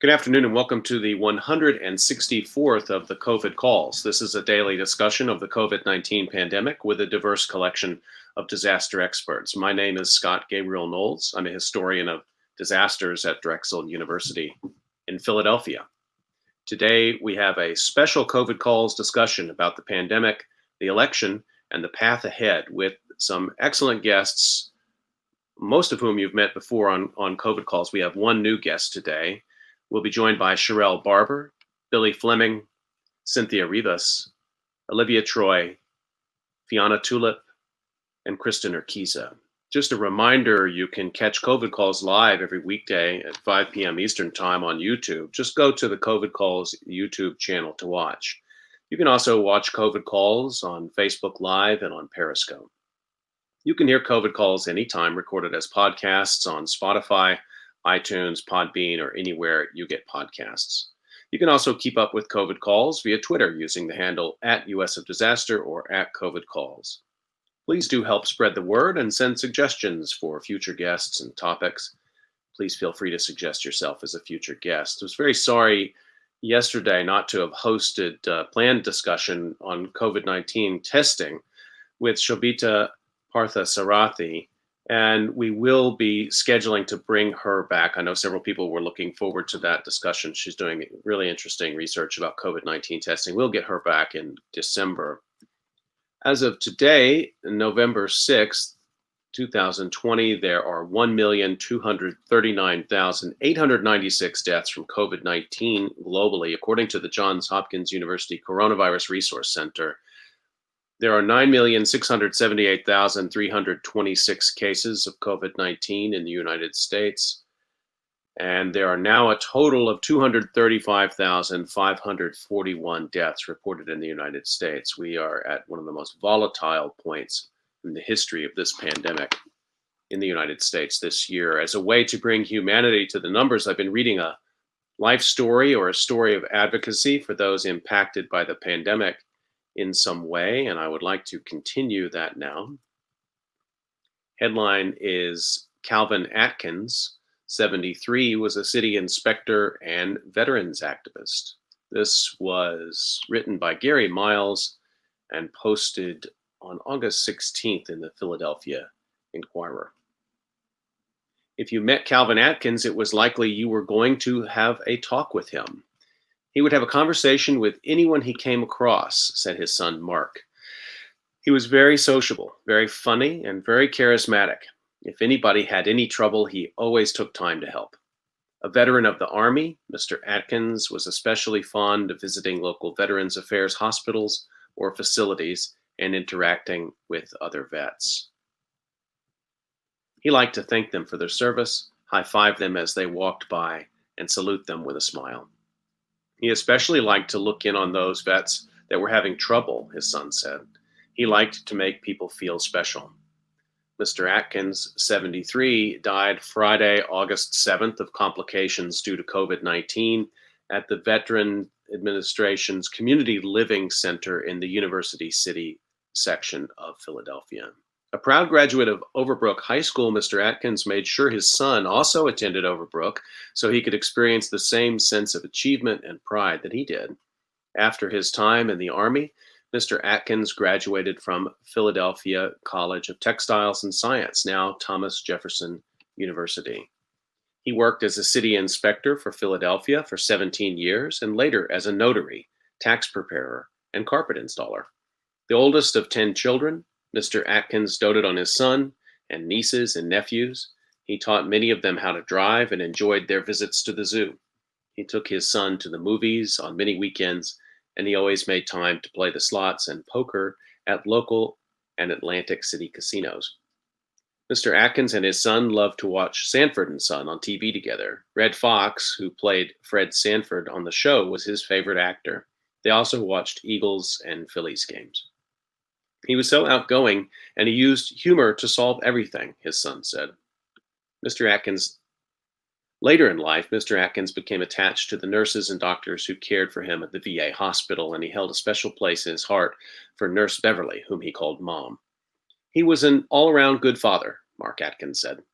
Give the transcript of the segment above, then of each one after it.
Good afternoon and welcome to the 164th of the COVID calls. This is a daily discussion of the COVID 19 pandemic with a diverse collection of disaster experts. My name is Scott Gabriel Knowles. I'm a historian of disasters at Drexel University in Philadelphia. Today, we have a special COVID calls discussion about the pandemic, the election, and the path ahead with some excellent guests, most of whom you've met before on COVID calls. We have one new guest today. We'll be joined by Sherelle Barber, Billy Fleming, Cynthia Rivas, Olivia Troy, Fiona Tulip, and Kristen Urquiza. Just a reminder, you can catch COVID Calls live every weekday at 5 p.m. Eastern Time on YouTube. Just go to the COVID Calls YouTube channel to watch. You can also watch COVID Calls on Facebook Live and on Periscope. You can hear COVID Calls anytime, recorded as podcasts on Spotify, iTunes, Podbean, or anywhere you get podcasts. You can also keep up with COVID Calls via Twitter using the handle @US of Disaster or @COVID Calls. Please do help spread the word and send suggestions for future guests and topics. Please feel free to suggest yourself as a future guest. I was very sorry yesterday not to have hosted a planned discussion on COVID-19 testing with Shobita Parthasarathi, and we will be scheduling to bring her back. I know several people were looking forward to that discussion. She's doing really interesting research about COVID-19 testing. We'll get her back in December. As of today, November 6th, 2020, there are 1,239,896 deaths from COVID-19 globally, according to the Johns Hopkins University Coronavirus Resource Center. There are 9,678,326 cases of COVID-19 in the United States, and there are now a total of 235,541 deaths reported in the United States. We are at one of the most volatile points in the history of this pandemic in the United States this year. As a way to bring humanity to the numbers, I've been reading a life story or a story of advocacy for those impacted by the pandemic in some way, and I would like to continue that now. Headline is Calvin Atkins, 73, was a city inspector and veterans activist. This was written by Gary Miles and posted on August 16th in the Philadelphia Inquirer. If you met Calvin Atkins, it was likely you were going to have a talk with him. He would have a conversation with anyone he came across, said his son, Mark. He was very sociable, very funny, and very charismatic. If anybody had any trouble, he always took time to help. A veteran of the Army, Mr. Atkins was especially fond of visiting local Veterans Affairs hospitals or facilities and interacting with other vets. He liked to thank them for their service, high-five them as they walked by, and salute them with a smile. He especially liked to look in on those vets that were having trouble, his son said. He liked to make people feel special. Mr. Atkins, 73, died Friday, August 7th of complications due to COVID-19 at the Veteran Administration's Community Living Center in the University City section of Philadelphia. A proud graduate of Overbrook High School, Mr. Atkins made sure his son also attended Overbrook so he could experience the same sense of achievement and pride that he did. After his time in the Army, Mr. Atkins graduated from Philadelphia College of Textiles and Science, now Thomas Jefferson University. He worked as a city inspector for Philadelphia for 17 years and later as a notary, tax preparer, and carpet installer. The oldest of 10 children, Mr. Atkins doted on his son and nieces and nephews. He taught many of them how to drive and enjoyed their visits to the zoo. He took his son to the movies on many weekends, and he always made time to play the slots and poker at local and Atlantic City casinos. Mr. Atkins and his son loved to watch Sanford and Son on TV together. Red Fox, who played Fred Sanford on the show, was his favorite actor. They also watched Eagles and Phillies games. He was so outgoing, and he used humor to solve everything, his son said. Later in life, Mr. Atkins became attached to the nurses and doctors who cared for him at the VA hospital, and he held a special place in his heart for Nurse Beverly, whom he called Mom. He was an all-around good father, Mark Atkins said.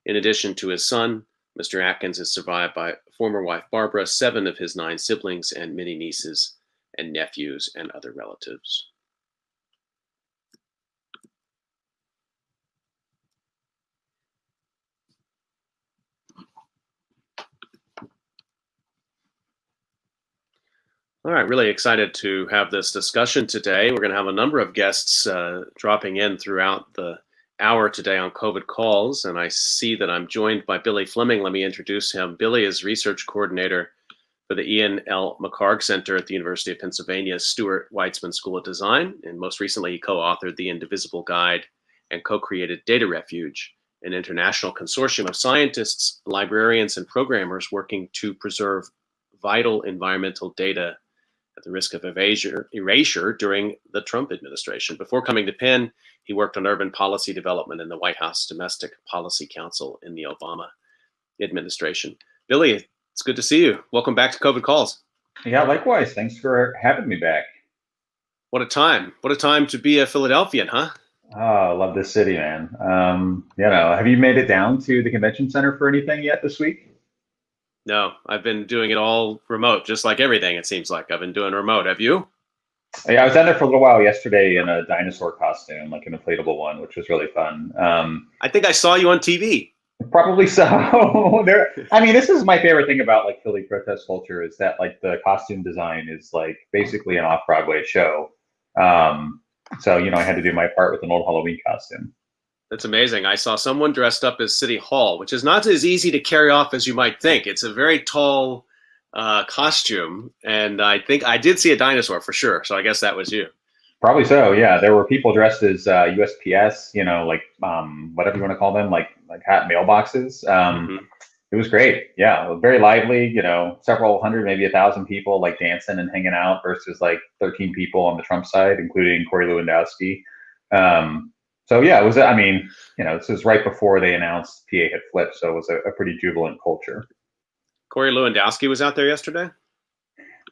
In addition to his son, Mr. Atkins is survived by former wife Barbara, 7 of his 9 siblings, and many nieces and nephews and other relatives. All right, really excited to have this discussion today. We're going to have a number of guests dropping in throughout the hour today on COVID calls, and I see that I'm joined by Billy Fleming. Let me introduce him. Billy is research coordinator for the Ian L. McHarg Center at the University of Pennsylvania's Stuart Weitzman School of Design, and most recently he co-authored The Indivisible Guide and co-created Data Refuge, an international consortium of scientists, librarians, and programmers working to preserve vital environmental data at the risk of erasure during the Trump administration. Before coming to Penn, he worked on urban policy development in the White House Domestic Policy Council in the Obama administration. Billy, it's good to see you. Welcome back to COVID Calls. Yeah, likewise. Thanks for having me back. What a time. What a time to be a Philadelphian, huh? Oh, I love this city, man. Have you made it down to the convention center for anything yet this week? No, I've been doing it all remote, just like everything, it seems like. I've been doing remote. Have you? Yeah, I was down there for a little while yesterday in a dinosaur costume, like an inflatable one, which was really fun. I think I saw you on TV. Probably so. This is my favorite thing about like Philly protest culture is that like the costume design is like basically an off-Broadway show. I had to do my part with an old Halloween costume. That's amazing. I saw someone dressed up as City Hall, which is not as easy to carry off as you might think. It's a very tall costume, and I think I did see a dinosaur for sure. So I guess that was you. Probably so. Yeah, there were people dressed as USPS, whatever you want to call them, like hat mailboxes. It was great. Yeah, very lively. Several hundred, maybe 1,000 people like dancing and hanging out versus like 13 people on the Trump side, including Corey Lewandowski. It was. This was right before they announced PA had flipped, so it was a pretty jubilant culture. Corey Lewandowski was out there yesterday?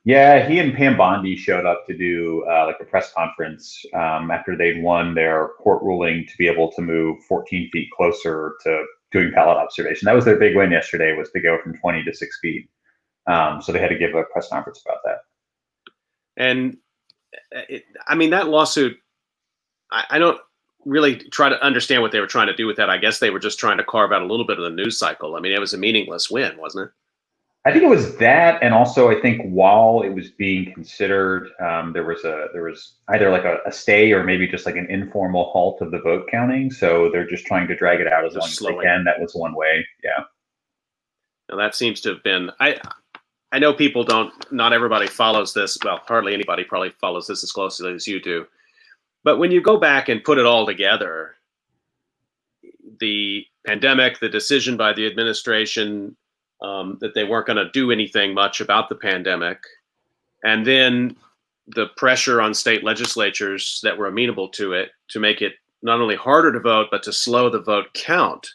Yeah, he and Pam Bondi showed up to do a press conference after they'd won their court ruling to be able to move 14 feet closer to doing ballot observation. That was their big win yesterday, was to go from 20 to 6 feet. So they had to give a press conference about that. And that lawsuit, I don't really try to understand what they were trying to do with that. I guess they were just trying to carve out a little bit of the news cycle. It was a meaningless win, wasn't it? I think it was that, and also I think while it was being considered, there was either like a stay or maybe just like an informal halt of the vote counting. So they're just trying to drag it out as long as they can. That was one way. Yeah. Now that seems to have been. I know people not everybody follows this. Well, hardly anybody probably follows this as closely as you do. But when you go back and put it all together, the pandemic, the decision by the administration that they weren't going to do anything much about the pandemic, and then the pressure on state legislatures that were amenable to it to make it not only harder to vote, but to slow the vote count.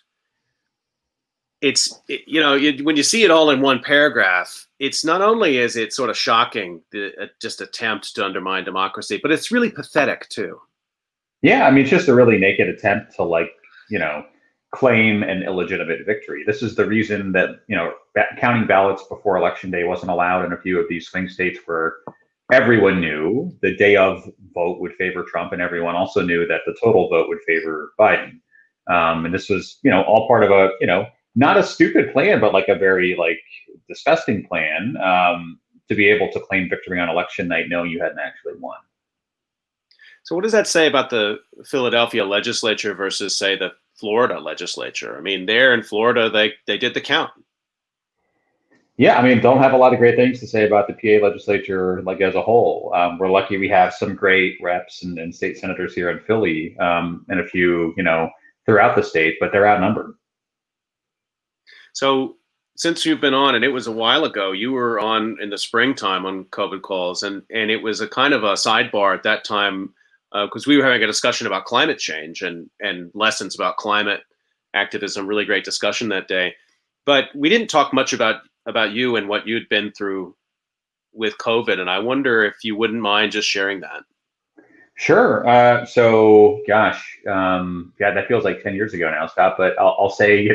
When you see it all in one paragraph, it's not only is it sort of shocking, the just attempt to undermine democracy, but it's really pathetic too. Yeah, it's just a really naked attempt to claim an illegitimate victory. This is the reason that, counting ballots before election day wasn't allowed in a few of these swing states where everyone knew the day of vote would favor Trump, and everyone also knew that the total vote would favor Biden. And this was, all part of a, not a stupid plan, but like a very disgusting plan to be able to claim victory on election night knowing you hadn't actually won. So what does that say about the Philadelphia legislature versus, say, the Florida legislature? There in Florida, they did the count. Yeah, don't have a lot of great things to say about the PA legislature as a whole. We're lucky we have some great reps and state senators here in Philly, and a few, throughout the state, but they're outnumbered. So since you've been on, and it was a while ago, you were on in the springtime on COVID calls, and it was a kind of a sidebar at that time because we were having a discussion about climate change and lessons about climate activism. Really great discussion that day. But we didn't talk much about you and what you'd been through with COVID, and I wonder if you wouldn't mind just sharing that. Sure. That feels like 10 years ago now, Scott. But I'll say,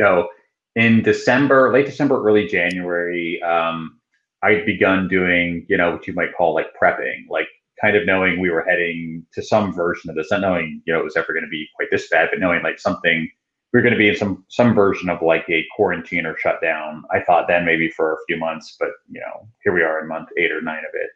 in December, late December, early January, I'd begun doing, what you might call like prepping, like kind of knowing we were heading to some version of this, not knowing, it was ever going to be quite this bad, but knowing like something, we are going to be in some version of like a quarantine or shutdown. I thought then maybe for a few months, but here we are in month 8 or 9 of it.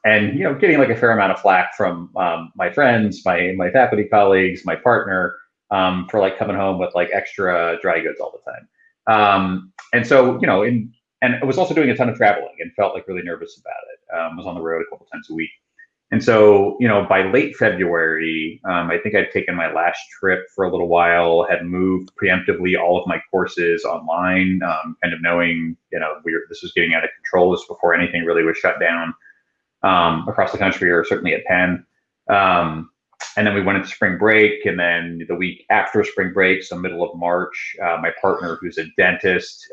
And getting like a fair amount of flack from my friends, my faculty colleagues, my partner, for like coming home with like extra dry goods all the time. And so, and I was also doing a ton of traveling and felt like really nervous about it. Was on the road a couple times a week. And so, by late February, I think I'd taken my last trip for a little while, had moved preemptively all of my courses online, kind of knowing, this was getting out of control. This was before anything really was shut down across the country, or certainly at Penn. And then we went into spring break, and then the week after spring break, so middle of March, my partner, who's a dentist,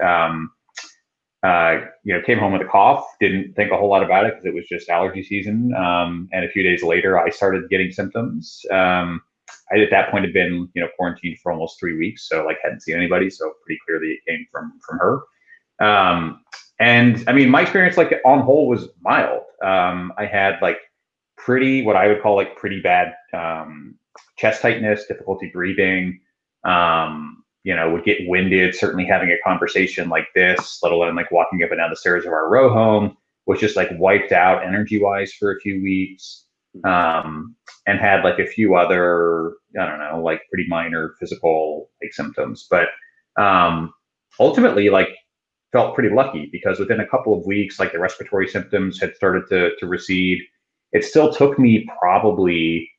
came home with a cough. Didn't think a whole lot about it because it was just allergy season. And a few days later, I started getting symptoms. I at that point had been, quarantined for almost 3 weeks, so like hadn't seen anybody. So pretty clearly it came from her. And I mean, my experience like on whole was mild. I had like what I would call like pretty bad chest tightness, difficulty breathing. Would get winded, certainly having a conversation like this, let alone like walking up and down the stairs of our row home, was just like wiped out energy wise for a few weeks. And had like a few other, I don't know, like pretty minor physical like symptoms, but ultimately like felt pretty lucky because within a couple of weeks, like the respiratory symptoms had started to recede. It still took me probably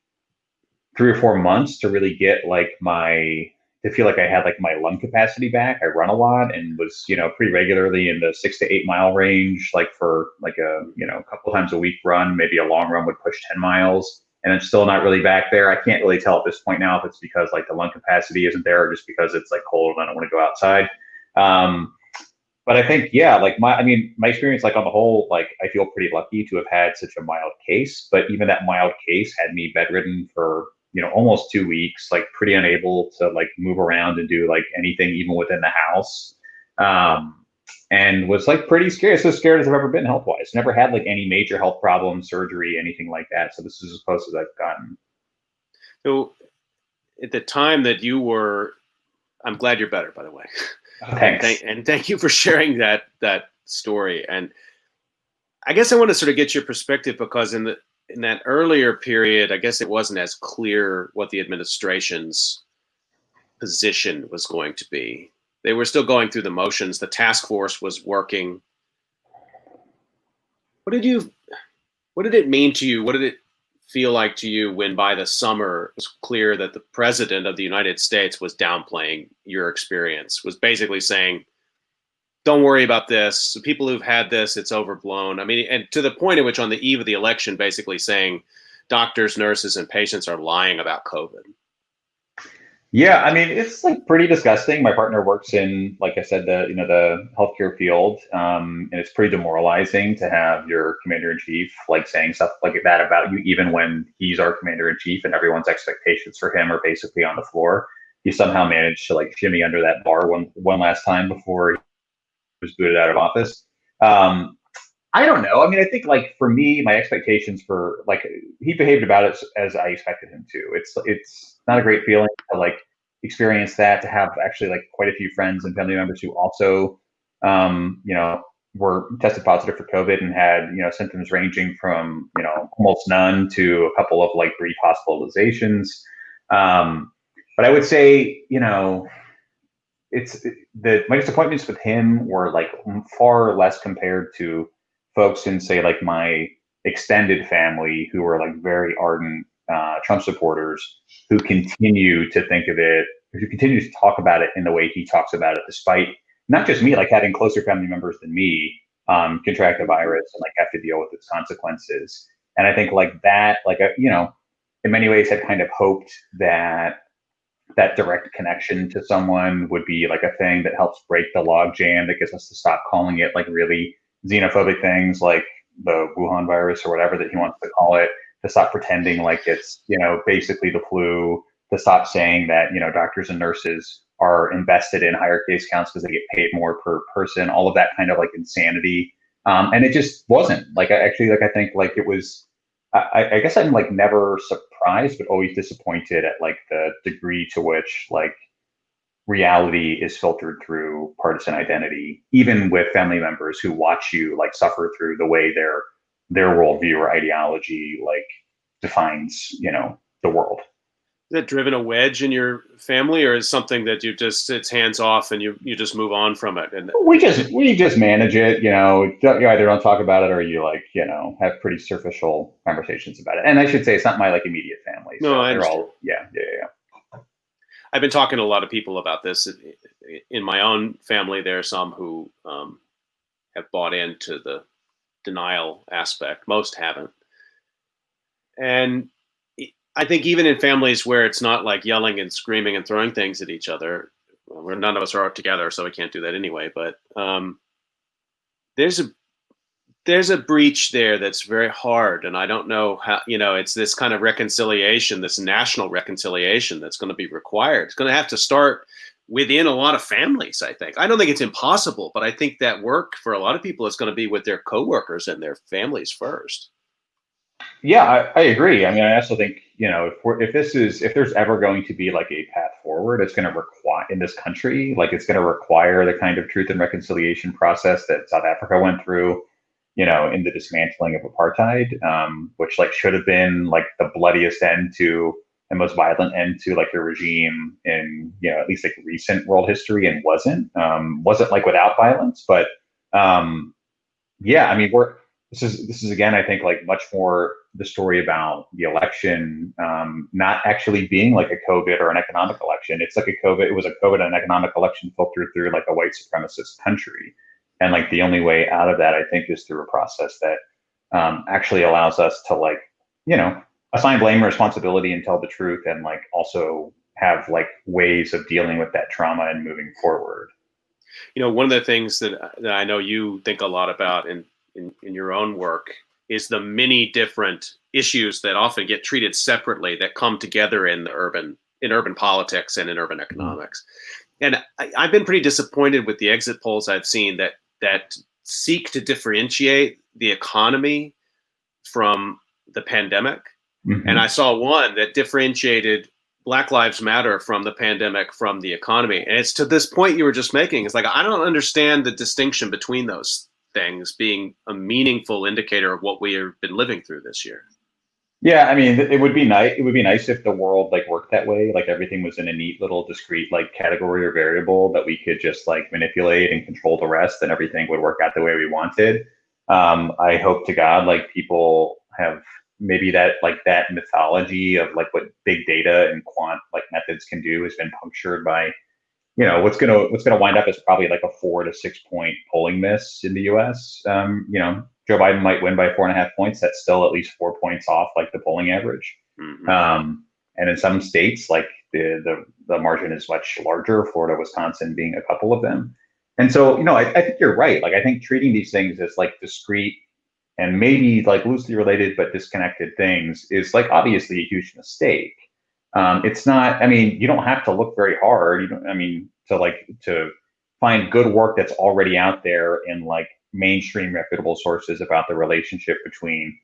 3 or 4 months to really get like to feel like I had like my lung capacity back. I run a lot and was, pretty regularly in the 6 to 8 mile range, like for like a, couple times a week run. Maybe a long run would push 10 miles, and I'm still not really back there. I can't really tell at this point now if it's because like the lung capacity isn't there or just because it's like cold and I don't want to go outside. But I think, yeah, like my experience, like on the whole, like I feel pretty lucky to have had such a mild case, but even that mild case had me bedridden for, almost 2 weeks, like pretty unable to like move around and do like anything, even within the house. And was like pretty scared. So scared as I've ever been health wise. Never had like any major health problems, surgery, anything like that. So this is as close as I've gotten. So at the time that you were, I'm glad you're better, by the way. Thanks. And thank you for sharing that story. And I guess I want to sort of get your perspective because in that earlier period, I guess it wasn't as clear what the administration's position was going to be. They were still going through the motions. The task force was working. What did it mean to you? What did it feel like to you when by the summer it was clear that the president of the United States was downplaying your experience, was basically saying, don't worry about this. The people who've had this, it's overblown. I mean, and to the point at which on the eve of the election, basically saying doctors, nurses, and patients are lying about COVID. Yeah, I mean, it's like pretty disgusting. My partner works in, like I said, the healthcare field, and it's pretty demoralizing to have your commander in chief like saying stuff like that about you, even when he's our commander in chief and everyone's expectations for him are basically on the floor. He somehow managed to like shimmy under that bar one last time before he was booted out of office. I don't know. I mean, I think like for me, my expectations for like he behaved about it as I expected him to. It's not a great feeling to like experience that, to have actually like quite a few friends and family members who also, were tested positive for COVID and had, symptoms ranging from, almost none to a couple of like brief hospitalizations. But I would say, my disappointments with him were like far less compared to folks in say like my extended family who were like very ardent Trump supporters who continue to think of it, who continue to talk about it in the way he talks about it, despite not just me, like having closer family members than me contract the virus and like have to deal with its consequences. And I think like that, like, in many ways had kind of hoped that that direct connection to someone would be like a thing that helps break the logjam, that gets us to stop calling it like really xenophobic things like the Wuhan virus or whatever that he wants to call it, to stop pretending like it's, basically the flu, to stop saying that, doctors and nurses are invested in higher case counts because they get paid more per person, all of that kind of like insanity. And it just wasn't like, I think like it was, I guess I'm like never surprised, but always disappointed at like the degree to which like reality is filtered through partisan identity, even with family members who watch you like suffer through the way their worldview or ideology like defines, the world. Is that driven a wedge in your family, or is something that it's hands off and you just move on from it? And We just manage it, you either don't talk about it or you like, have pretty superficial conversations about it. And I should say it's not my like immediate family. No, So I they're understand. all, yeah. I've been talking to a lot of people about this. In my own family, there are some who have bought into the denial aspect. Most haven't. And I think even in families where it's not like yelling and screaming and throwing things at each other, where none of us are together, so we can't do that anyway. But there's a breach there that's very hard, and I don't know how. It's this kind of reconciliation, this national reconciliation that's going to be required. It's going to have to start within a lot of families. I think. I don't think it's impossible, but I think that work for a lot of people is going to be with their coworkers and their families first. Yeah, I agree. I mean, I also think, if there's ever going to be like a path forward, it's going to require in this country, like it's going to require the kind of truth and reconciliation process that South Africa went through, in the dismantling of apartheid, which like should have been like the bloodiest end to and most violent end to like the regime in, at least like recent world history, and wasn't like without violence, but yeah, I mean, this is again, I think like much more the story about the election, not actually being like a COVID or an economic election. It's like it was a COVID and economic election filtered through like a white supremacist country. And like the only way out of that, I think, is through a process that actually allows us to like, assign blame and responsibility and tell the truth, and like also have like ways of dealing with that trauma and moving forward. One of the things that I know you think a lot about in your own work is the many different issues that often get treated separately that come together in urban politics and in urban economics. And I've been pretty disappointed with the exit polls I've seen that seek to differentiate the economy from the pandemic. Mm-hmm. And I saw one that differentiated Black Lives Matter from the pandemic, from the economy. And it's to this point you were just making. It's like, I don't understand the distinction between those things being a meaningful indicator of what we have been living through this year. Yeah, I mean, it would be nice. It would be nice if the world like worked that way, like everything was in a neat little discrete like category or variable that we could just like manipulate and control the rest, and everything would work out the way we wanted. I hope to God like people have maybe that mythology of like what big data and quant like methods can do has been punctured by what's gonna wind up as probably like a 4 to 6 point polling miss in the U.S. Joe Biden might win by 4.5 points. That's still at least 4 points off like the polling average. Mm-hmm. And in some states, like the margin is much larger. Florida, Wisconsin being a couple of them. And so I think you're right. Like I think treating these things as like discrete and maybe like loosely related but disconnected things is like obviously a huge mistake. It's not, I mean, you don't have to look very hard. To find good work that's already out there in like mainstream reputable sources about the relationship between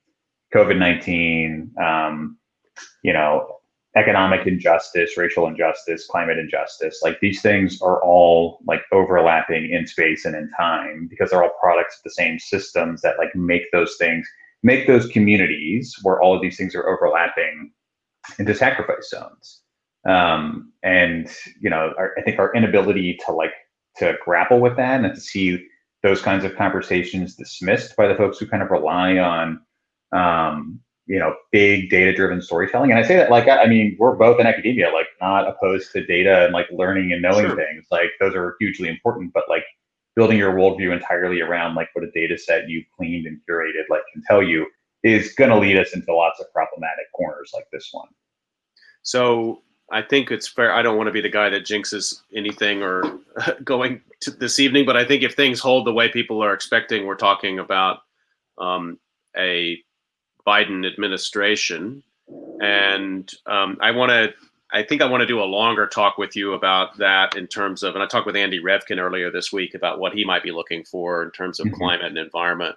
COVID-19, economic injustice, racial injustice, climate injustice. Like these things are all like overlapping in space and in time because they're all products of the same systems that like make those communities where all of these things are overlapping into sacrifice zones. I think our inability to grapple with that and to see those kinds of conversations dismissed by the folks who kind of rely on, big data-driven storytelling. And I say that we're both in academia, like not opposed to data and like learning and knowing things. Like those are hugely important, but like building your worldview entirely around like what a data set you've cleaned and curated like can tell you is going to lead us into lots of problematic corners like this one. So I think it's fair. I don't want to be the guy that jinxes anything or going to this evening, but I think if things hold the way people are expecting, we're talking about a Biden administration. And I want to I think I want to do a longer talk with you about that in terms of, and I talked with Andy Revkin earlier this week about what he might be looking for in terms of climate and environment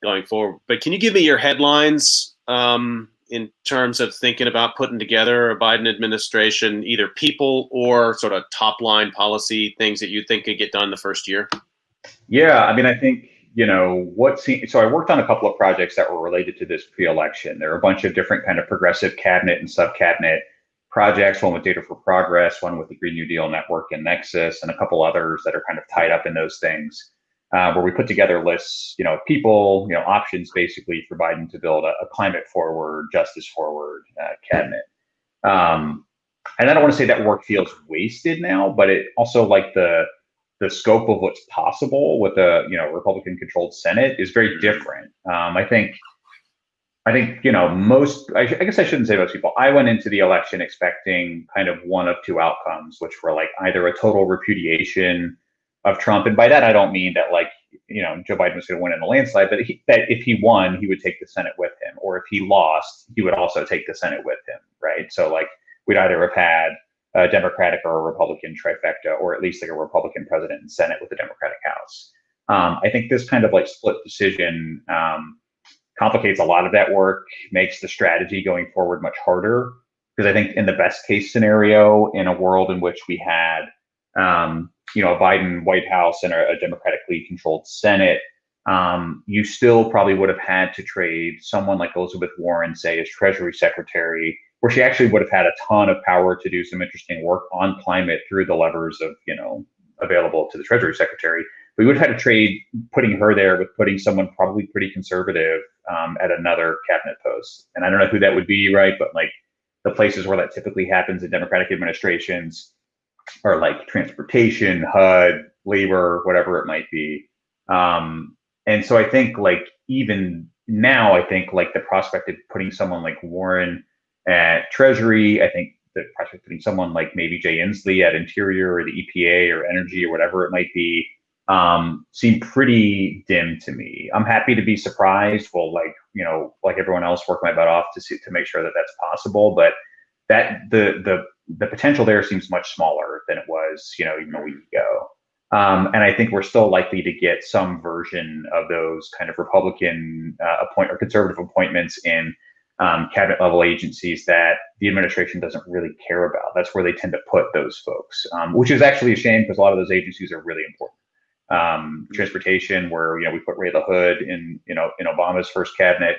going forward. But can you give me your headlines in terms of thinking about putting together a Biden administration, either people or sort of top line policy things that you think could get done the first year? Yeah, I mean, I think, so I worked on a couple of projects that were related to this pre-election. There are a bunch of different kind of progressive cabinet and sub-cabinet projects, one with Data for Progress, one with the Green New Deal Network and Nexus, and a couple others that are kind of tied up in those things, where we put together lists, people, options basically for Biden to build a climate forward, justice forward cabinet. And I don't want to say that work feels wasted now, but it also like the scope of what's possible with a Republican controlled Senate is very different. I think most, I guess I shouldn't say most people. I went into the election expecting kind of one of two outcomes, which were like either a total repudiation of Trump, and by that I don't mean that like Joe Biden was going to win in a landslide, but that if he won, he would take the Senate with him, or if he lost, he would also take the Senate with him, right? So like we'd either have had a Democratic or a Republican trifecta, or at least like a Republican president and Senate with a Democratic House. I think this kind of like split decision complicates a lot of that work, makes the strategy going forward much harder. Because I think in the best case scenario, in a world in which we had, a Biden White House and a democratically controlled Senate, you still probably would have had to trade someone like Elizabeth Warren, say, as Treasury Secretary, where she actually would have had a ton of power to do some interesting work on climate through the levers of, available to the Treasury Secretary. We would have had to trade putting her there with putting someone probably pretty conservative at another cabinet post. And I don't know who that would be, right? But like the places where that typically happens in Democratic administrations are like transportation, HUD, labor, whatever it might be. And so I think like even now, I think like the prospect of putting someone like Warren at Treasury, I think the prospect of putting someone like maybe Jay Inslee at Interior or the EPA or Energy or whatever it might be, seem pretty dim to me. I'm happy to be surprised. Well, like everyone else, work my butt off to make sure that that's possible. But that the potential there seems much smaller than it was, even a week ago. And I think we're still likely to get some version of those kind of Republican or conservative appointments in cabinet level agencies that the administration doesn't really care about. That's where they tend to put those folks, which is actually a shame because a lot of those agencies are really important. Transportation, where we put Ray LaHood in Obama's first cabinet,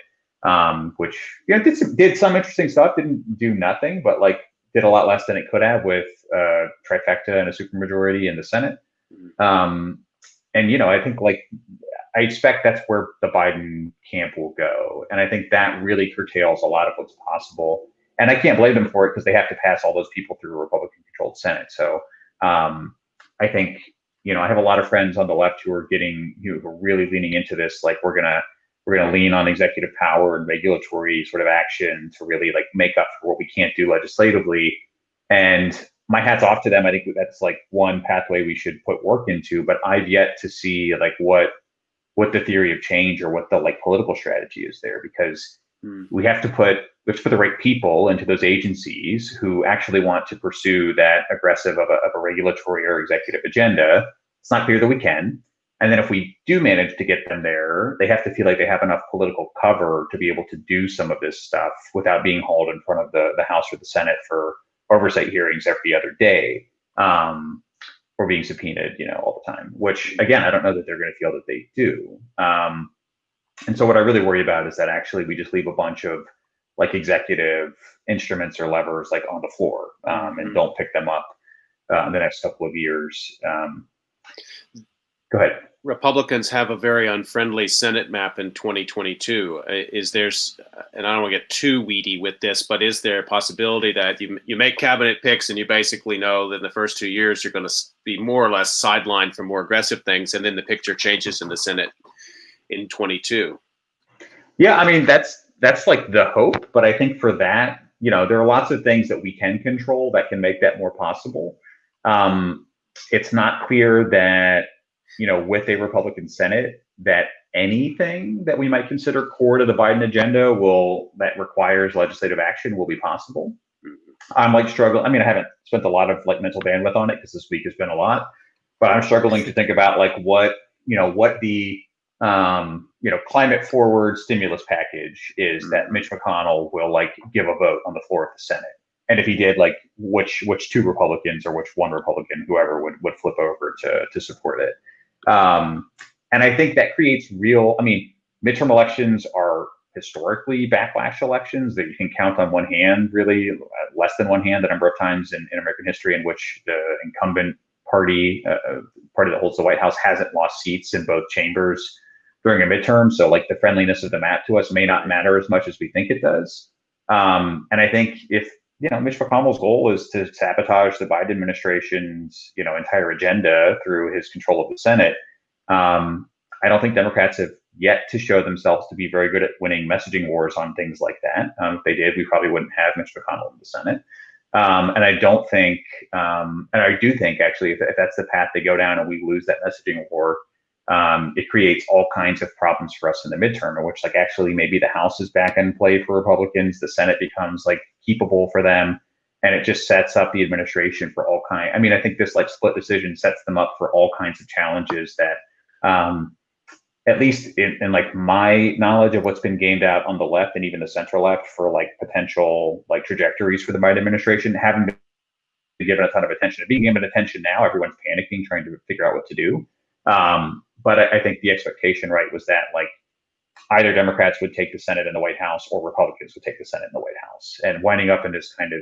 which did some interesting stuff, didn't do nothing, but like did a lot less than it could have with trifecta and a supermajority in the Senate. And I think I expect that's where the Biden camp will go, and I think that really curtails a lot of what's possible. And I can't blame them for it because they have to pass all those people through a Republican-controlled Senate. So I think. I have a lot of friends on the left who are who are really leaning into this. Like we're gonna lean on executive power and regulatory sort of action to really like make up for what we can't do legislatively. And my hat's off to them. I think that's like one pathway we should put work into. But I've yet to see like what the theory of change or what the like political strategy is there, because we have to put the right people into those agencies who actually want to pursue that aggressive of a regulatory or executive agenda. It's not clear that we can. And then if we do manage to get them there, they have to feel like they have enough political cover to be able to do some of this stuff without being hauled in front of the House or the Senate for oversight hearings every other day, or being subpoenaed, all the time, which again, I don't know that they're going to feel that they do. And so what I really worry about is that actually we just leave a bunch of like executive instruments or levers like on the floor and don't pick them up in the next couple of years. Go ahead. Republicans have a very unfriendly Senate map in 2022. Is there, and I don't want to get too weedy with this, but is there a possibility that you make cabinet picks and you basically know that in the first 2 years you're going to be more or less sidelined for more aggressive things, and then the picture changes in the Senate in 22? Yeah, I mean, that's like the hope, but I think for that, there are lots of things that we can control that can make that more possible. It's not clear that, with a Republican Senate, that anything that we might consider core to the Biden agenda that requires legislative action will be possible. I'm like struggling. I mean, I haven't spent a lot of like mental bandwidth on it because this week has been a lot, but I'm struggling to think about like what the climate forward stimulus package is that Mitch McConnell will like give a vote on the floor of the Senate. And if he did, like which two Republicans or which one Republican, whoever would flip over to support it. And I think that creates real, I mean, midterm elections are historically backlash elections that you can count on one hand, really less than one hand, the number of times in American history in which the incumbent party that holds the White House hasn't lost seats in both chambers during a midterm. So like the friendliness of the map to us may not matter as much as we think it does. And I think if, Mitch McConnell's goal is to sabotage the Biden administration's, entire agenda through his control of the Senate, I don't think Democrats have yet to show themselves to be very good at winning messaging wars on things like that. If they did, we probably wouldn't have Mitch McConnell in the Senate. And I don't think, and I do think actually, if that's the path they go down and we lose that messaging war, it creates all kinds of problems for us in the midterm, in which like actually maybe the House is back in play for Republicans, the Senate becomes like keepable for them, and it just sets up the administration for all kinds. I mean, I think this like split decision sets them up for all kinds of challenges that, at least in like my knowledge of what's been gamed out on the left and even the center left for like potential like trajectories for the Biden administration, haven't been given a ton of attention. Being given attention now, everyone's panicking, trying to figure out what to do. But I think the expectation, right, was that like either Democrats would take the Senate and the White House or Republicans would take the Senate and the White House. And winding up in this kind of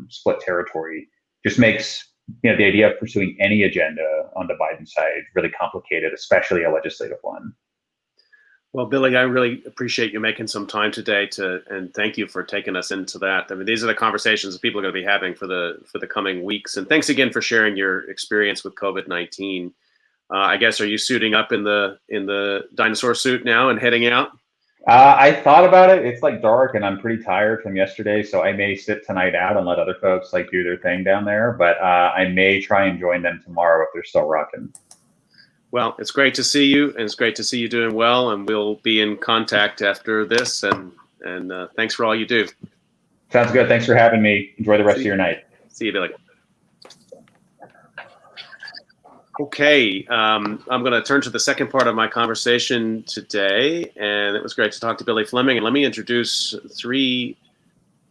split territory just makes the idea of pursuing any agenda on the Biden side really complicated, especially a legislative one. Well, Billy, I really appreciate you making some time today and thank you for taking us into that. I mean, these are the conversations that people are going to be having for the coming weeks. And thanks again for sharing your experience with COVID-19. I guess, are you suiting up in the dinosaur suit now and heading out? I thought about it. It's like dark and I'm pretty tired from yesterday, so I may sit tonight out and let other folks like do their thing down there. But I may try and join them tomorrow if they're still rocking. Well, it's great to see you, and it's great to see you doing well. And we'll be in contact after this. And thanks for all you do. Sounds good. Thanks for having me. Enjoy the rest of your night. See you, Billy. Okay, I'm going to turn to the second part of my conversation today, and it was great to talk to Billy Fleming. And let me introduce three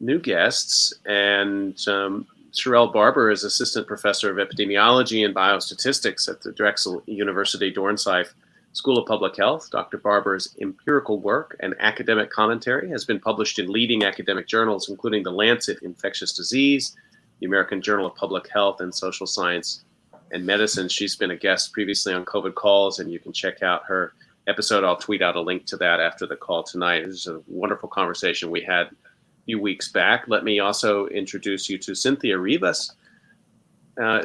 new guests. And Cherelle Barber is Assistant Professor of Epidemiology and Biostatistics at the Drexel University Dornsife School of Public Health. Dr. Barber's empirical work and academic commentary has been published in leading academic journals, including The Lancet Infectious Disease, the American Journal of Public Health and Social Science and Medicine. She's been a guest previously on COVID Calls, and you can check out her episode. I'll tweet out a link to that after the call tonight. It was a wonderful conversation we had a few weeks back. Let me also introduce you to Cynthia Rivas.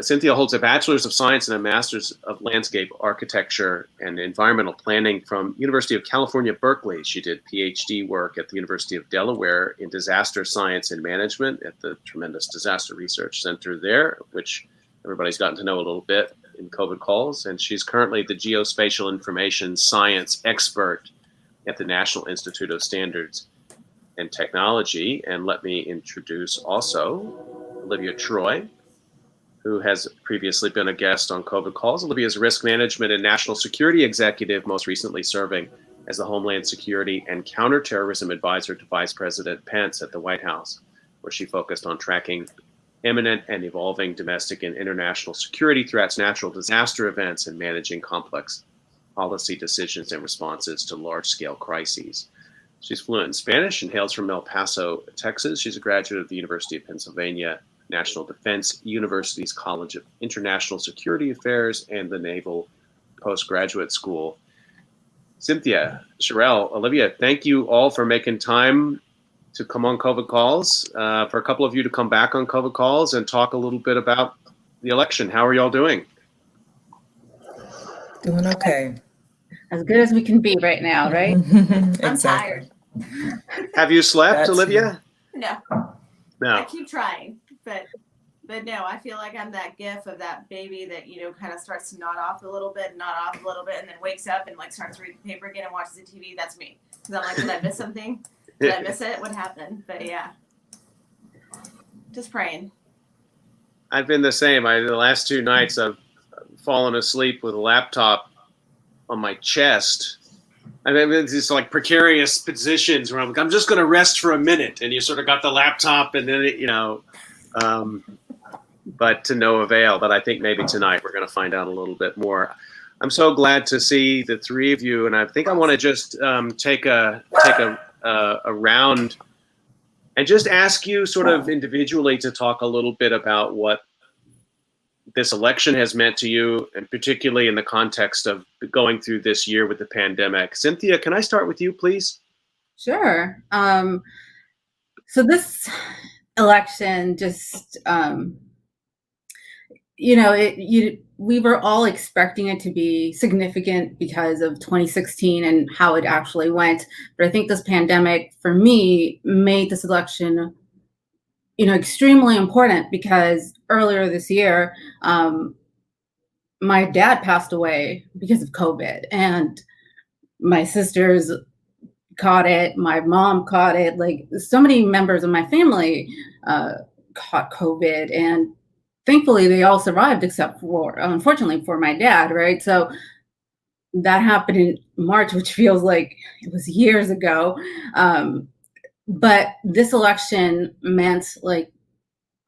Cynthia holds a Bachelor's of Science and a Master's of Landscape Architecture and Environmental Planning from University of California, Berkeley. She did PhD work at the University of Delaware in Disaster Science and Management at the tremendous Disaster Research Center there, which everybody's gotten to know a little bit in COVID Calls. And she's currently the Geospatial Information Science expert at the National Institute of Standards and Technology. And let me introduce also Olivia Troy, who has previously been a guest on COVID Calls. Olivia is a risk management and national security executive, most recently serving as the Homeland Security and Counterterrorism Advisor to Vice President Pence at the White House, where she focused on tracking imminent and evolving domestic and international security threats, natural disaster events, and managing complex policy decisions and responses to large-scale crises. She's fluent in Spanish and hails from El Paso, Texas. She's a graduate of the University of Pennsylvania, National Defense University's College of International Security Affairs, and the Naval Postgraduate School. Cynthia, Cherelle, Olivia, thank you all for making time to come on COVID Calls, for a couple of you to come back on COVID Calls and talk a little bit about the election. How are y'all doing? Doing okay. As good as we can be right now, right? Exactly. I'm tired. Have you slept, That's Olivia? No, No. I keep trying, but no, I feel like I'm that gif of that baby that, kind of starts to nod off a little bit, and then wakes up and like starts reading the paper again and watches the TV. That's me. Because I'm like, did I miss something? Did I miss it? What happened? But yeah. Just praying. I've been the same. The last 2 nights I've fallen asleep with a laptop on my chest. I mean, it's just like precarious positions where I'm just going to rest for a minute, and you sort of got the laptop, and then but to no avail. But I think maybe tonight we're going to find out a little bit more. I'm so glad to see the 3 of you, and I think I want to just take a round and just ask you sort of individually to talk a little bit about what this election has meant to you, and particularly in the context of going through this year with the pandemic. Cynthia, can I start with you, please? Sure. So this election just, we were all expecting it to be significant because of 2016 and how it actually went. But I think this pandemic, for me, made this election, extremely important, because earlier this year, my dad passed away because of COVID, and my sisters caught it, my mom caught it, like so many members of my family caught COVID, and thankfully they all survived except for, unfortunately, for my dad, right? So that happened in March, which feels like it was years ago. But this election meant like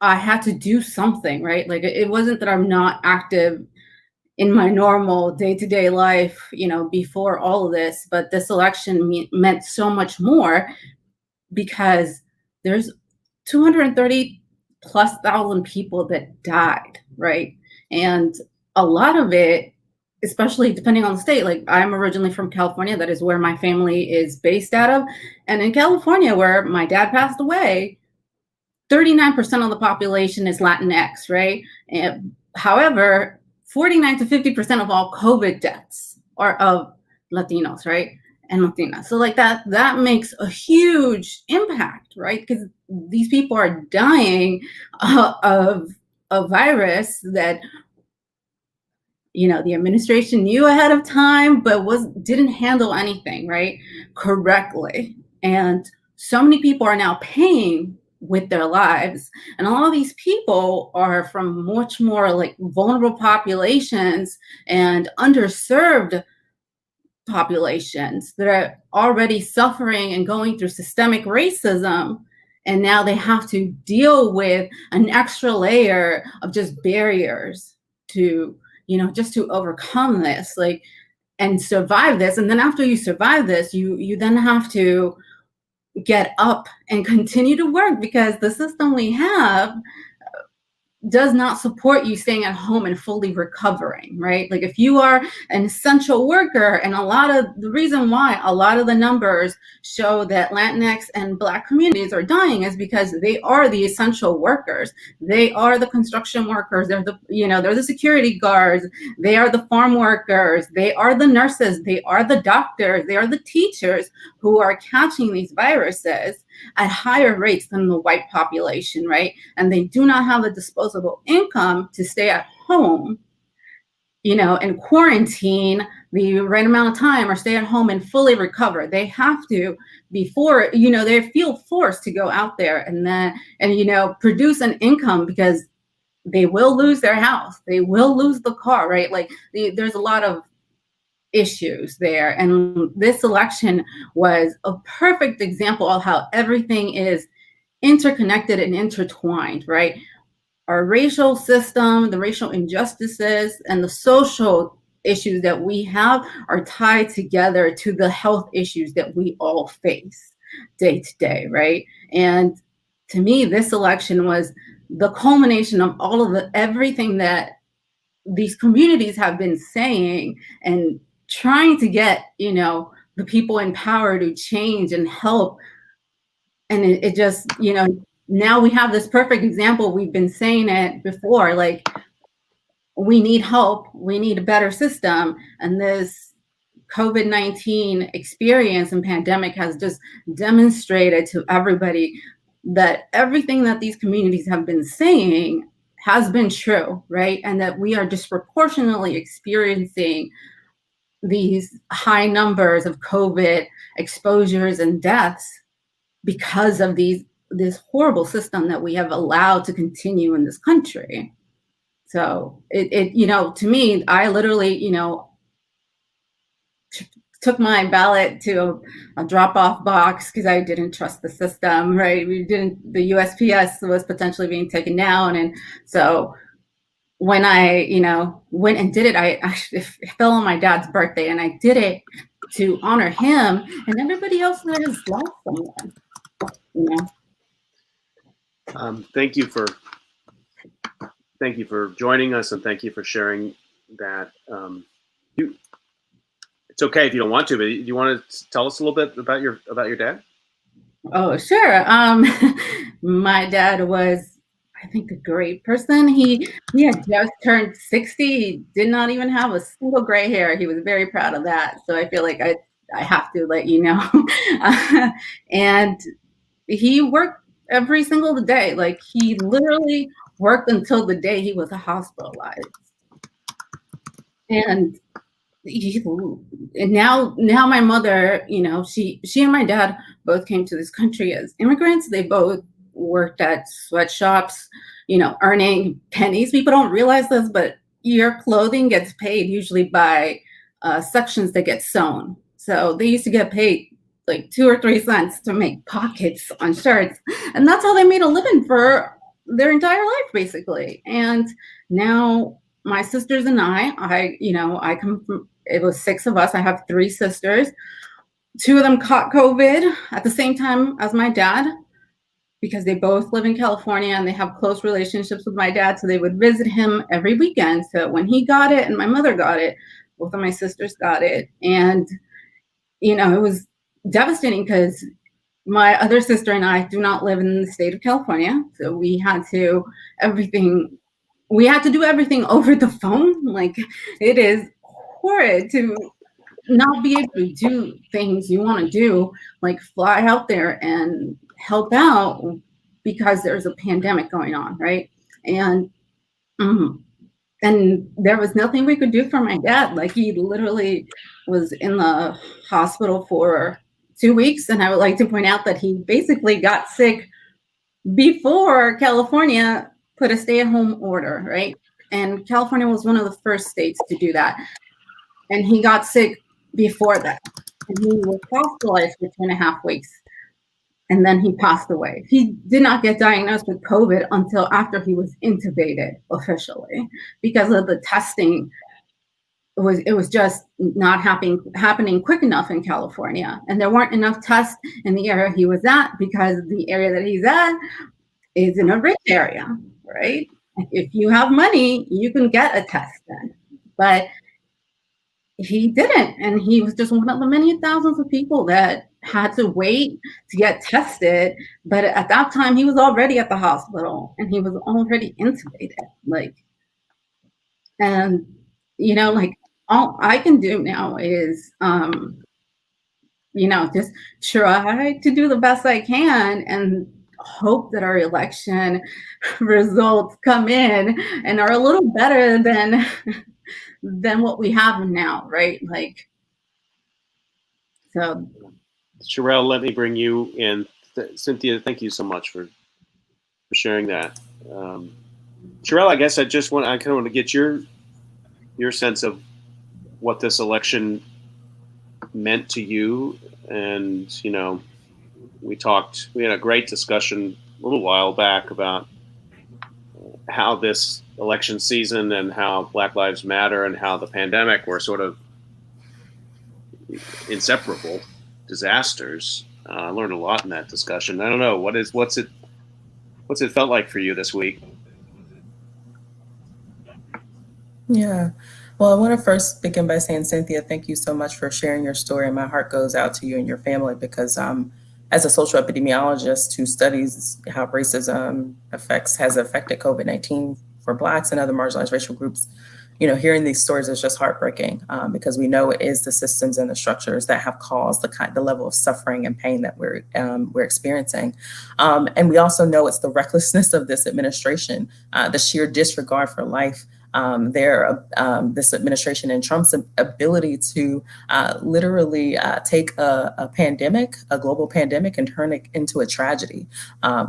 I had to do something, right? Like it wasn't that I'm not active in my normal day-to-day life, before all of this, but this election meant so much more, because there's 230,000+ people that died, right? And a lot of it, especially depending on the state, like I'm originally from California, that is where my family is based out of. And in California, where my dad passed away, 39% of the population is Latinx, right? And, however, 49 to 50% of all COVID deaths are of Latinos, right? And Latinas. So like that makes a huge impact, right? Because these people are dying of a virus that, the administration knew ahead of time, but didn't handle anything, right, correctly. And so many people are now paying with their lives. And a lot of these people are from much more like vulnerable populations and underserved populations that are already suffering and going through systemic racism. And now they have to deal with an extra layer of just barriers to, just to overcome this, like, and survive this. And then after you survive this, you then have to get up and continue to work, because the system we have does not support you staying at home and fully recovering, right? Like if you are an essential worker, and a lot of the reason why a lot of the numbers show that Latinx and Black communities are dying is because they are the essential workers. They are the construction workers. They're the security guards. They are the farm workers. They are the nurses. They are the doctors. They are the teachers who are catching these viruses at higher rates than the white population, right? And they do not have the disposable income to stay at home, and quarantine the right amount of time, or stay at home and fully recover. They have to, before, they feel forced to go out there and produce an income, because they will lose their house. They will lose the car, right? Like there's a lot of issues there. And this election was a perfect example of how everything is interconnected and intertwined, right? Our racial system, the racial injustices, and the social issues that we have are tied together to the health issues that we all face day to day, right? And to me, this election was the culmination of all of everything that these communities have been saying and trying to get, the people in power to change and help. And it just, now we have this perfect example. We've been saying it before, like we need help, we need a better system. And this COVID-19 experience and pandemic has just demonstrated to everybody that everything that these communities have been saying has been true, right? And that we are disproportionately experiencing these high numbers of COVID exposures and deaths because of these this horrible system that we have allowed to continue in this country. So to me, I literally, took my ballot to a drop-off box because I didn't trust the system, right? The USPS was potentially being taken down. And so when I, went and did it, it fell on my dad's birthday, and I did it to honor him and everybody else that has lost someone, Thank you for joining us, and thank you for sharing that. It's okay if you don't want to, but do you want to tell us a little bit about your dad? Oh, sure. My dad was, I think, a great person. He had just turned 60. He did not even have a single gray hair. He was very proud of that. So I feel like I have to let you know. And he worked every single day. Like, he literally worked until the day he was hospitalized. And now my mother, she and my dad both came to this country as immigrants. They both worked at sweatshops, earning pennies. People don't realize this, but your clothing gets paid usually by sections that get sewn. So they used to get paid like 2 or 3 cents to make pockets on shirts. And that's how they made a living for their entire life, basically. And now my sisters and I come from, it was 6 of us. I have 3 sisters. 2 of them caught COVID at the same time as my dad, because they both live in California and they have close relationships with my dad. So they would visit him every weekend. So when he got it and my mother got it, both of my sisters got it. And, it was devastating because my other sister and I do not live in the state of California. So we had to do everything over the phone. Like, it is horrid to not be able to do things you want to do, like fly out there and help out because there's a pandemic going on, right? And there was nothing we could do for my dad. Like, he literally was in the hospital for 2 weeks. And I would like to point out that he basically got sick before California put a stay-at-home order, right? And California was one of the first states to do that. And he got sick before that. And he was hospitalized for 2.5 weeks. And then he passed away. He did not get diagnosed with COVID until after he was intubated officially, because of the testing. It was just not happening quick enough in California. And there weren't enough tests in the area he was at, because the area that he's at is in a rich area, right? If you have money, you can get a test then. But he didn't. And he was just one of the many thousands of people that had to wait to get tested. But at that time, he was already at the hospital and he was already intubated. All I can do now is, just try to do the best I can and hope that our election results come in and are a little better than what we have now, right? So. Sherelle, let me bring you in. Cynthia, thank you so much for sharing that. Sherelle, I guess I kind of want to get your sense of what this election meant to you. And, we had a great discussion a little while back about how this election season and how Black Lives Matter and how the pandemic were sort of inseparable disasters. I learned a lot in that discussion. I don't know, what's it felt like for you this week? Yeah. Well, I want to first begin by saying, Cynthia, thank you so much for sharing your story. My heart goes out to you and your family, because as a social epidemiologist who studies how racism has affected COVID-19 for Blacks and other marginalized racial groups, hearing these stories is just heartbreaking, because we know it is the systems and the structures that have caused the level of suffering and pain that we're experiencing. And we also know it's the recklessness of this administration, the sheer disregard for life. This administration and Trump's ability to literally take a pandemic, a global pandemic, and turn it into a tragedy,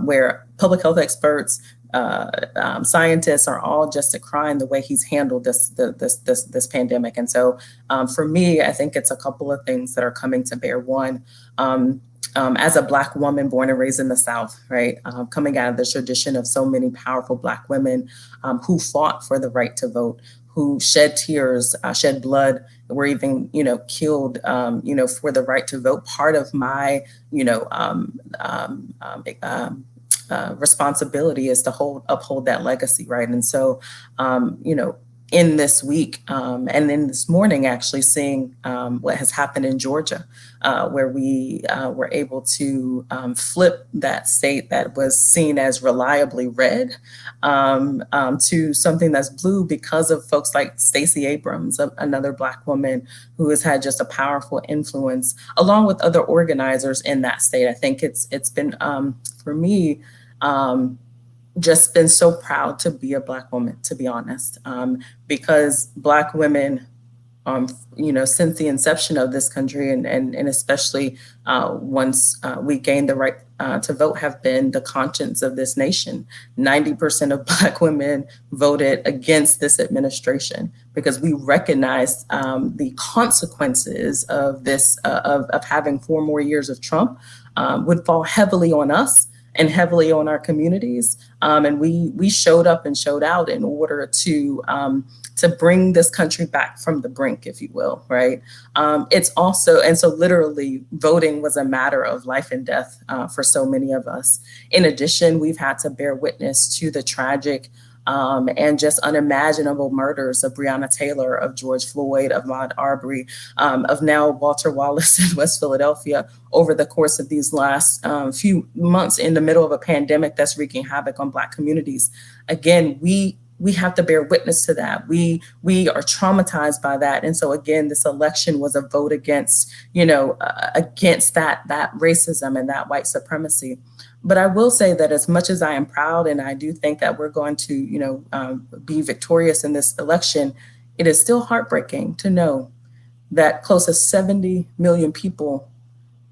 where public health experts, scientists are all just decrying the way he's handled this pandemic. And so for me, I think it's a couple of things that are coming to bear. One, as a Black woman born and raised in the South, right, coming out of the tradition of so many powerful Black women who fought for the right to vote, who shed tears, shed blood, were even, killed, for the right to vote. Part of my, responsibility is to uphold that legacy, right? And so, in this week and in this morning, actually seeing what has happened in Georgia, where we were able to flip that state that was seen as reliably red to something that's blue because of folks like Stacey Abrams, another Black woman who has had just a powerful influence, along with other organizers in that state. I think it's been, for me, just been so proud to be a Black woman, to be honest, because Black women, since the inception of this country and especially once we gained the right to vote, have been the conscience of this nation. 90% of Black women voted against this administration because we recognized the consequences of this, of having 4 more years of Trump would fall heavily on us and heavily on our communities. And we showed up and showed out in order to bring this country back from the brink, if you will, right? It's also, and so literally voting was a matter of life and death for so many of us. In addition, we've had to bear witness to the tragic and just unimaginable murders of Breonna Taylor, of George Floyd, of Ahmaud Arbery, of now Walter Wallace in West Philadelphia over the course of these last few months in the middle of a pandemic that's wreaking havoc on Black communities. Again, we have to bear witness to that. We are traumatized by that. And so again, this election was a vote against, against that racism and that white supremacy. But I will say that as much as I am proud, and I do think that we're going to, be victorious in this election, it is still heartbreaking to know that close to 70 million people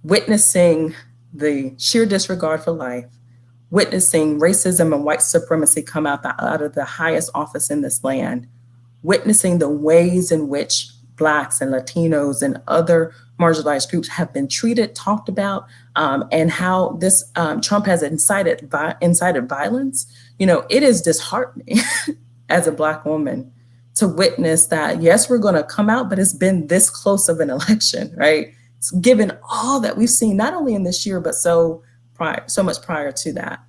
witnessing the sheer disregard for life, witnessing racism and white supremacy come out of the highest office in this land, witnessing the ways in which Blacks and Latinos and other marginalized groups have been treated, talked about, and how this Trump has incited violence. It is disheartening as a Black woman to witness that, yes, we're going to come out, but it's been this close of an election, right? It's given all that we've seen, not only in this year, but so much prior to that.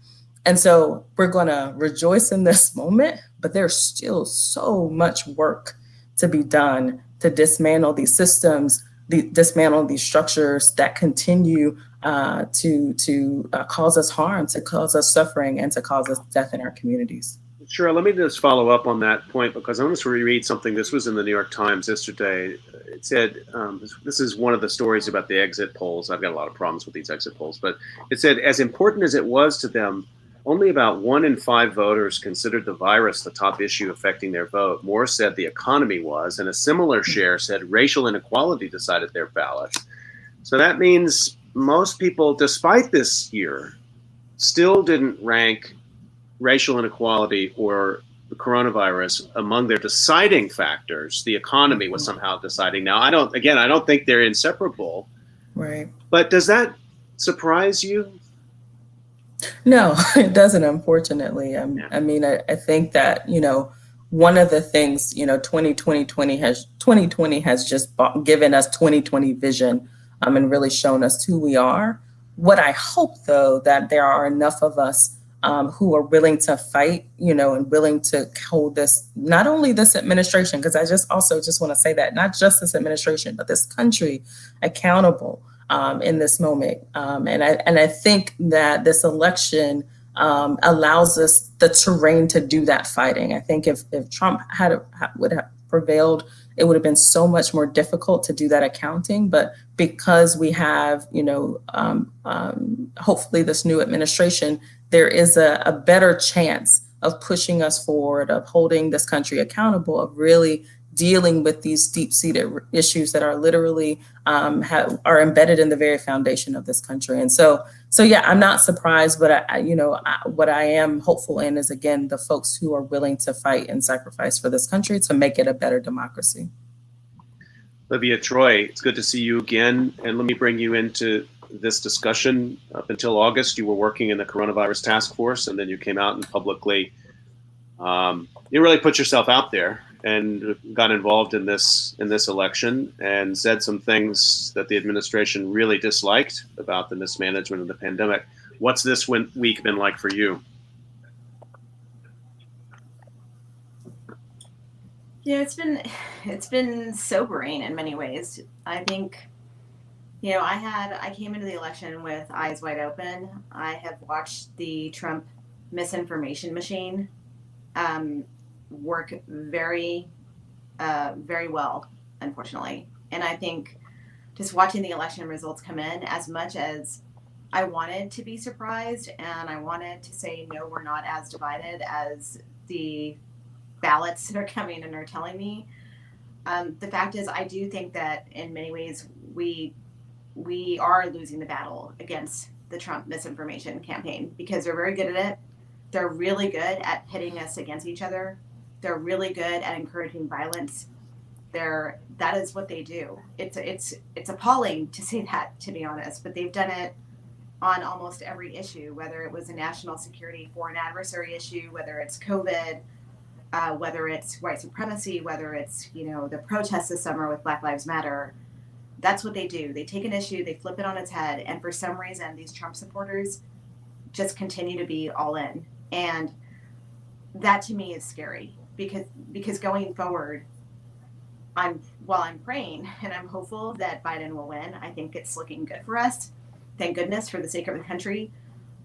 And so we're going to rejoice in this moment, but there's still so much work to be done to dismantle these systems, dismantle these structures that continue to cause us harm, to cause us suffering, and to cause us death in our communities. Sure. Let me just follow up on that point, because I want to reread something. This was in the New York Times yesterday. It said, this is one of the stories about the exit polls. I've got a lot of problems with these exit polls, but it said, as important as it was to them, only about 1 in 5 voters considered the virus the top issue affecting their vote. More said the economy was, and a similar share said racial inequality decided their ballot. So that means most people, despite this year, still didn't rank racial inequality or the coronavirus among their deciding factors. The economy was somehow deciding. Now, I don't think they're inseparable. Right. But does that surprise you? No, it doesn't, unfortunately. I mean, I think that, one of the things, 2020 has just given us 2020 vision and really shown us who we are. What I hope, though, that there are enough of us who are willing to fight, and willing to hold this, not only this administration, because I just want to say that, not just this administration, but this country accountable in this moment. And I think that this election allows us the terrain to do that fighting. I think if Trump would have prevailed, it would have been so much more difficult to do that accounting. But because we have, hopefully this new administration, there is a better chance of pushing us forward, of holding this country accountable, of really dealing with these deep-seated issues that are literally are embedded in the very foundation of this country. And so yeah, I'm not surprised, but what I am hopeful in is, again, the folks who are willing to fight and sacrifice for this country to make it a better democracy. Olivia Troy, it's good to see you again. And let me bring you into this discussion. Up until August, you were working in the coronavirus task force, and then you came out and publicly, you really put yourself out there and got involved in this election and said some things that the administration really disliked about the mismanagement of the pandemic. What's this week been like for you? Yeah, it's been sobering in many ways. I think, I came into the election with eyes wide open. I have watched the Trump misinformation machine work very, very well, unfortunately. And I think just watching the election results come in, as much as I wanted to be surprised and I wanted to say, no, we're not as divided as the ballots that are coming and are telling me. The fact is, I do think that in many ways we are losing the battle against the Trump misinformation campaign, because they're very good at it. They're really good at pitting us against each other. They're really good at encouraging violence. That is what they do. It's appalling to say that, to be honest, but they've done it on almost every issue, whether it was a national security foreign adversary issue, whether it's COVID, whether it's white supremacy, whether it's, the protests this summer with Black Lives Matter. That's what they do. They take an issue, they flip it on its head, and for some reason, these Trump supporters just continue to be all in. And that to me is scary, because going forward, I'm praying and I'm hopeful that Biden will win. I think it's looking good for us. Thank goodness, for the sake of the country.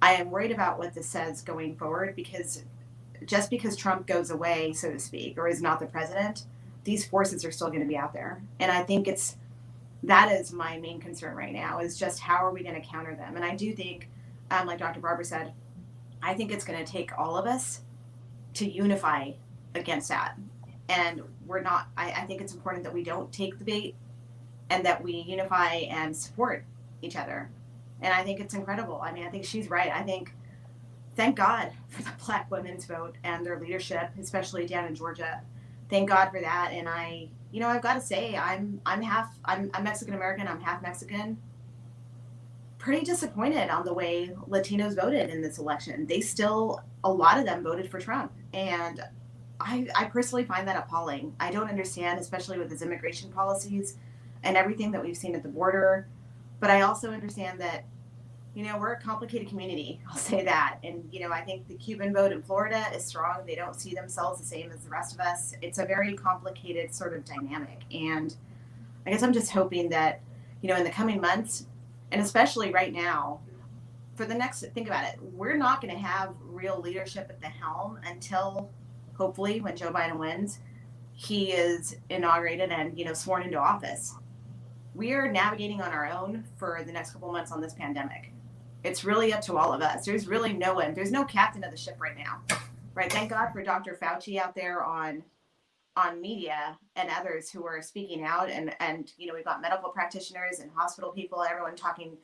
I am worried about what this says going forward, because just because Trump goes away, so to speak, or is not the president, these forces are still going to be out there. And I think that is my main concern right now, is just how are we going to counter them? And I do think, like Dr. Barber said, I think it's going to take all of us to unify against that. And I think it's important that we don't take the bait and that we unify and support each other. And I think it's incredible. I mean, I think she's right. I think, thank God for the Black women's vote and their leadership, especially down in Georgia. Thank God for that. And I've got to say, I'm Mexican American. I'm half Mexican. Pretty disappointed on the way Latinos voted in this election. A lot of them voted for Trump. And I personally find that appalling. I don't understand, especially with his immigration policies and everything that we've seen at the border. But I also understand that, we're a complicated community. I'll say that. And, I think the Cuban vote in Florida is strong. They don't see themselves the same as the rest of us. It's a very complicated sort of dynamic. And I guess I'm just hoping that, in the coming months, and especially right now, think about it, we're not going to have real leadership at the helm until, hopefully, when Joe Biden wins, he is inaugurated and, sworn into office. We are navigating on our own for the next couple of months on this pandemic. It's really up to all of us. There's really no one. There's no captain of the ship right now, right? Thank God for Dr. Fauci out there on media and others who are speaking out. And we've got medical practitioners and hospital people, everyone talking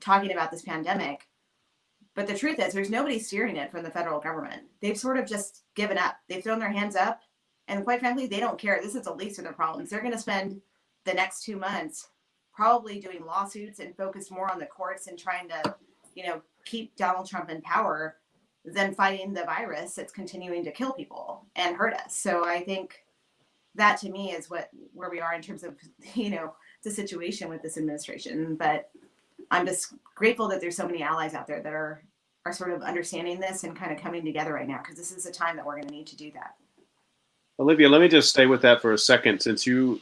about this pandemic. But the truth is, there's nobody steering it from the federal government. They've sort of just given up. They've thrown their hands up. And quite frankly, they don't care. This is the least of their problems. They're going to spend the next 2 months probably doing lawsuits and focus more on the courts and trying to, keep Donald Trump in power than fighting the virus that's continuing to kill people and hurt us. So I think that to me is where we are in terms of, the situation with this administration. But I'm just grateful that there's so many allies out there that are sort of understanding this and kind of coming together right now, because this is a time that we're going to need to do that. Olivia, let me just stay with that for a second. Since you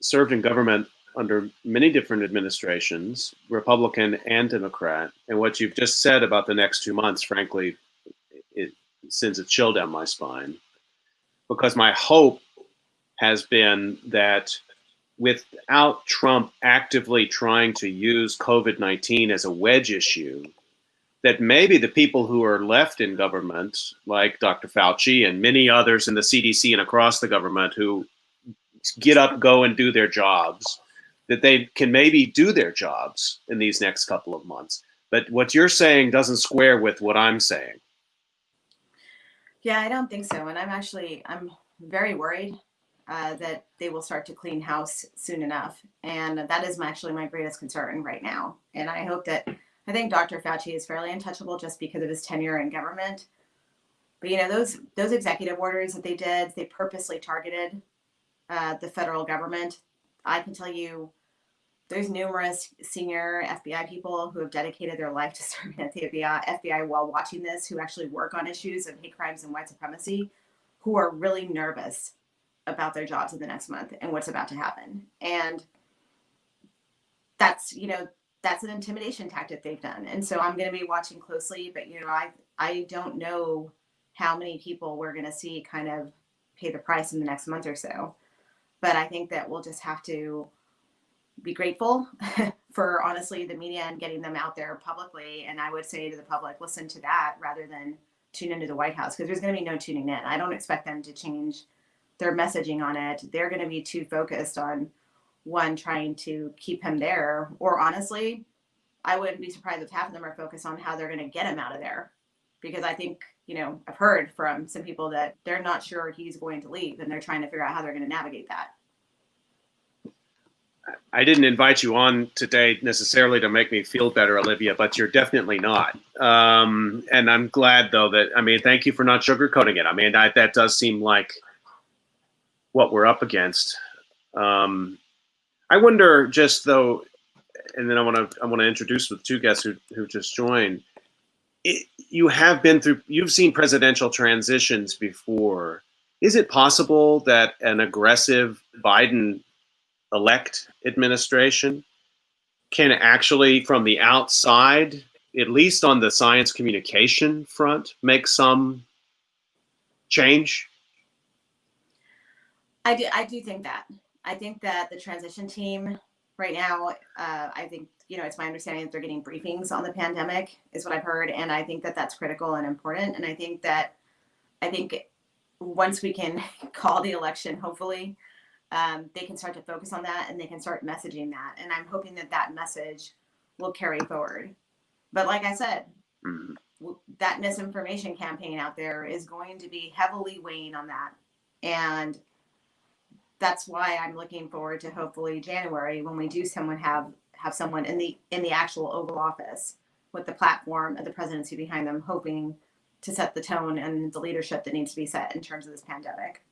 served in government under many different administrations, Republican and Democrat, and what you've just said about the next 2 months, frankly, sends a chill down my spine, because my hope has been that without Trump actively trying to use COVID-19 as a wedge issue, that maybe the people who are left in government, like Dr. Fauci and many others in the CDC and across the government who get up, go and do their jobs, that they can maybe do their jobs in these next couple of months. But what you're saying doesn't square with what I'm saying. Yeah, I don't think so. And I'm very worried that they will start to clean house soon enough. And that is actually my greatest concern right now. And I think Dr. Fauci is fairly untouchable just because of his tenure in government. But, those executive orders that they did, they purposely targeted the federal government. I can tell you there's numerous senior FBI people who have dedicated their life to serving at the FBI while watching this, who actually work on issues of hate crimes and white supremacy, who are really nervous about their jobs in the next month and what's about to happen. And that's an intimidation tactic they've done. And so I'm going to be watching closely, but I don't know how many people we're going to see kind of pay the price in the next month or so. But I think that we'll just have to be grateful for, honestly, the media and getting them out there publicly. And I would say to the public, listen to that rather than tune into the White House, because there's going to be no tuning in. I don't expect them to change their messaging on it. They're going to be too focused on one, trying to keep him there. Or honestly, I wouldn't be surprised if half of them are focused on how they're going to get him out of there. Because I think, I've heard from some people that they're not sure he's going to leave, and they're trying to figure out how they're going to navigate that. I didn't invite you on today necessarily to make me feel better, Olivia, but you're definitely not. And I'm glad, though, thank you for not sugarcoating it. That does seem like what we're up against. I wonder, just though, and then I want to introduce the two guests who just joined. You've seen presidential transitions before. Is it possible that an aggressive Biden-elect administration can actually, from the outside, at least on the science communication front, make some change? I do think that. I think that the transition team right now, it's my understanding that they're getting briefings on the pandemic, is what I've heard. And I think that that's critical and important. And I think once we can call the election, hopefully, they can start to focus on that and they can start messaging that. And I'm hoping that message will carry forward. But like I said, that misinformation campaign out there is going to be heavily weighing on that. And that's why I'm looking forward to hopefully January, when we do have someone in the actual Oval Office with the platform of the presidency behind them, hoping to set the tone and the leadership that needs to be set in terms of this pandemic.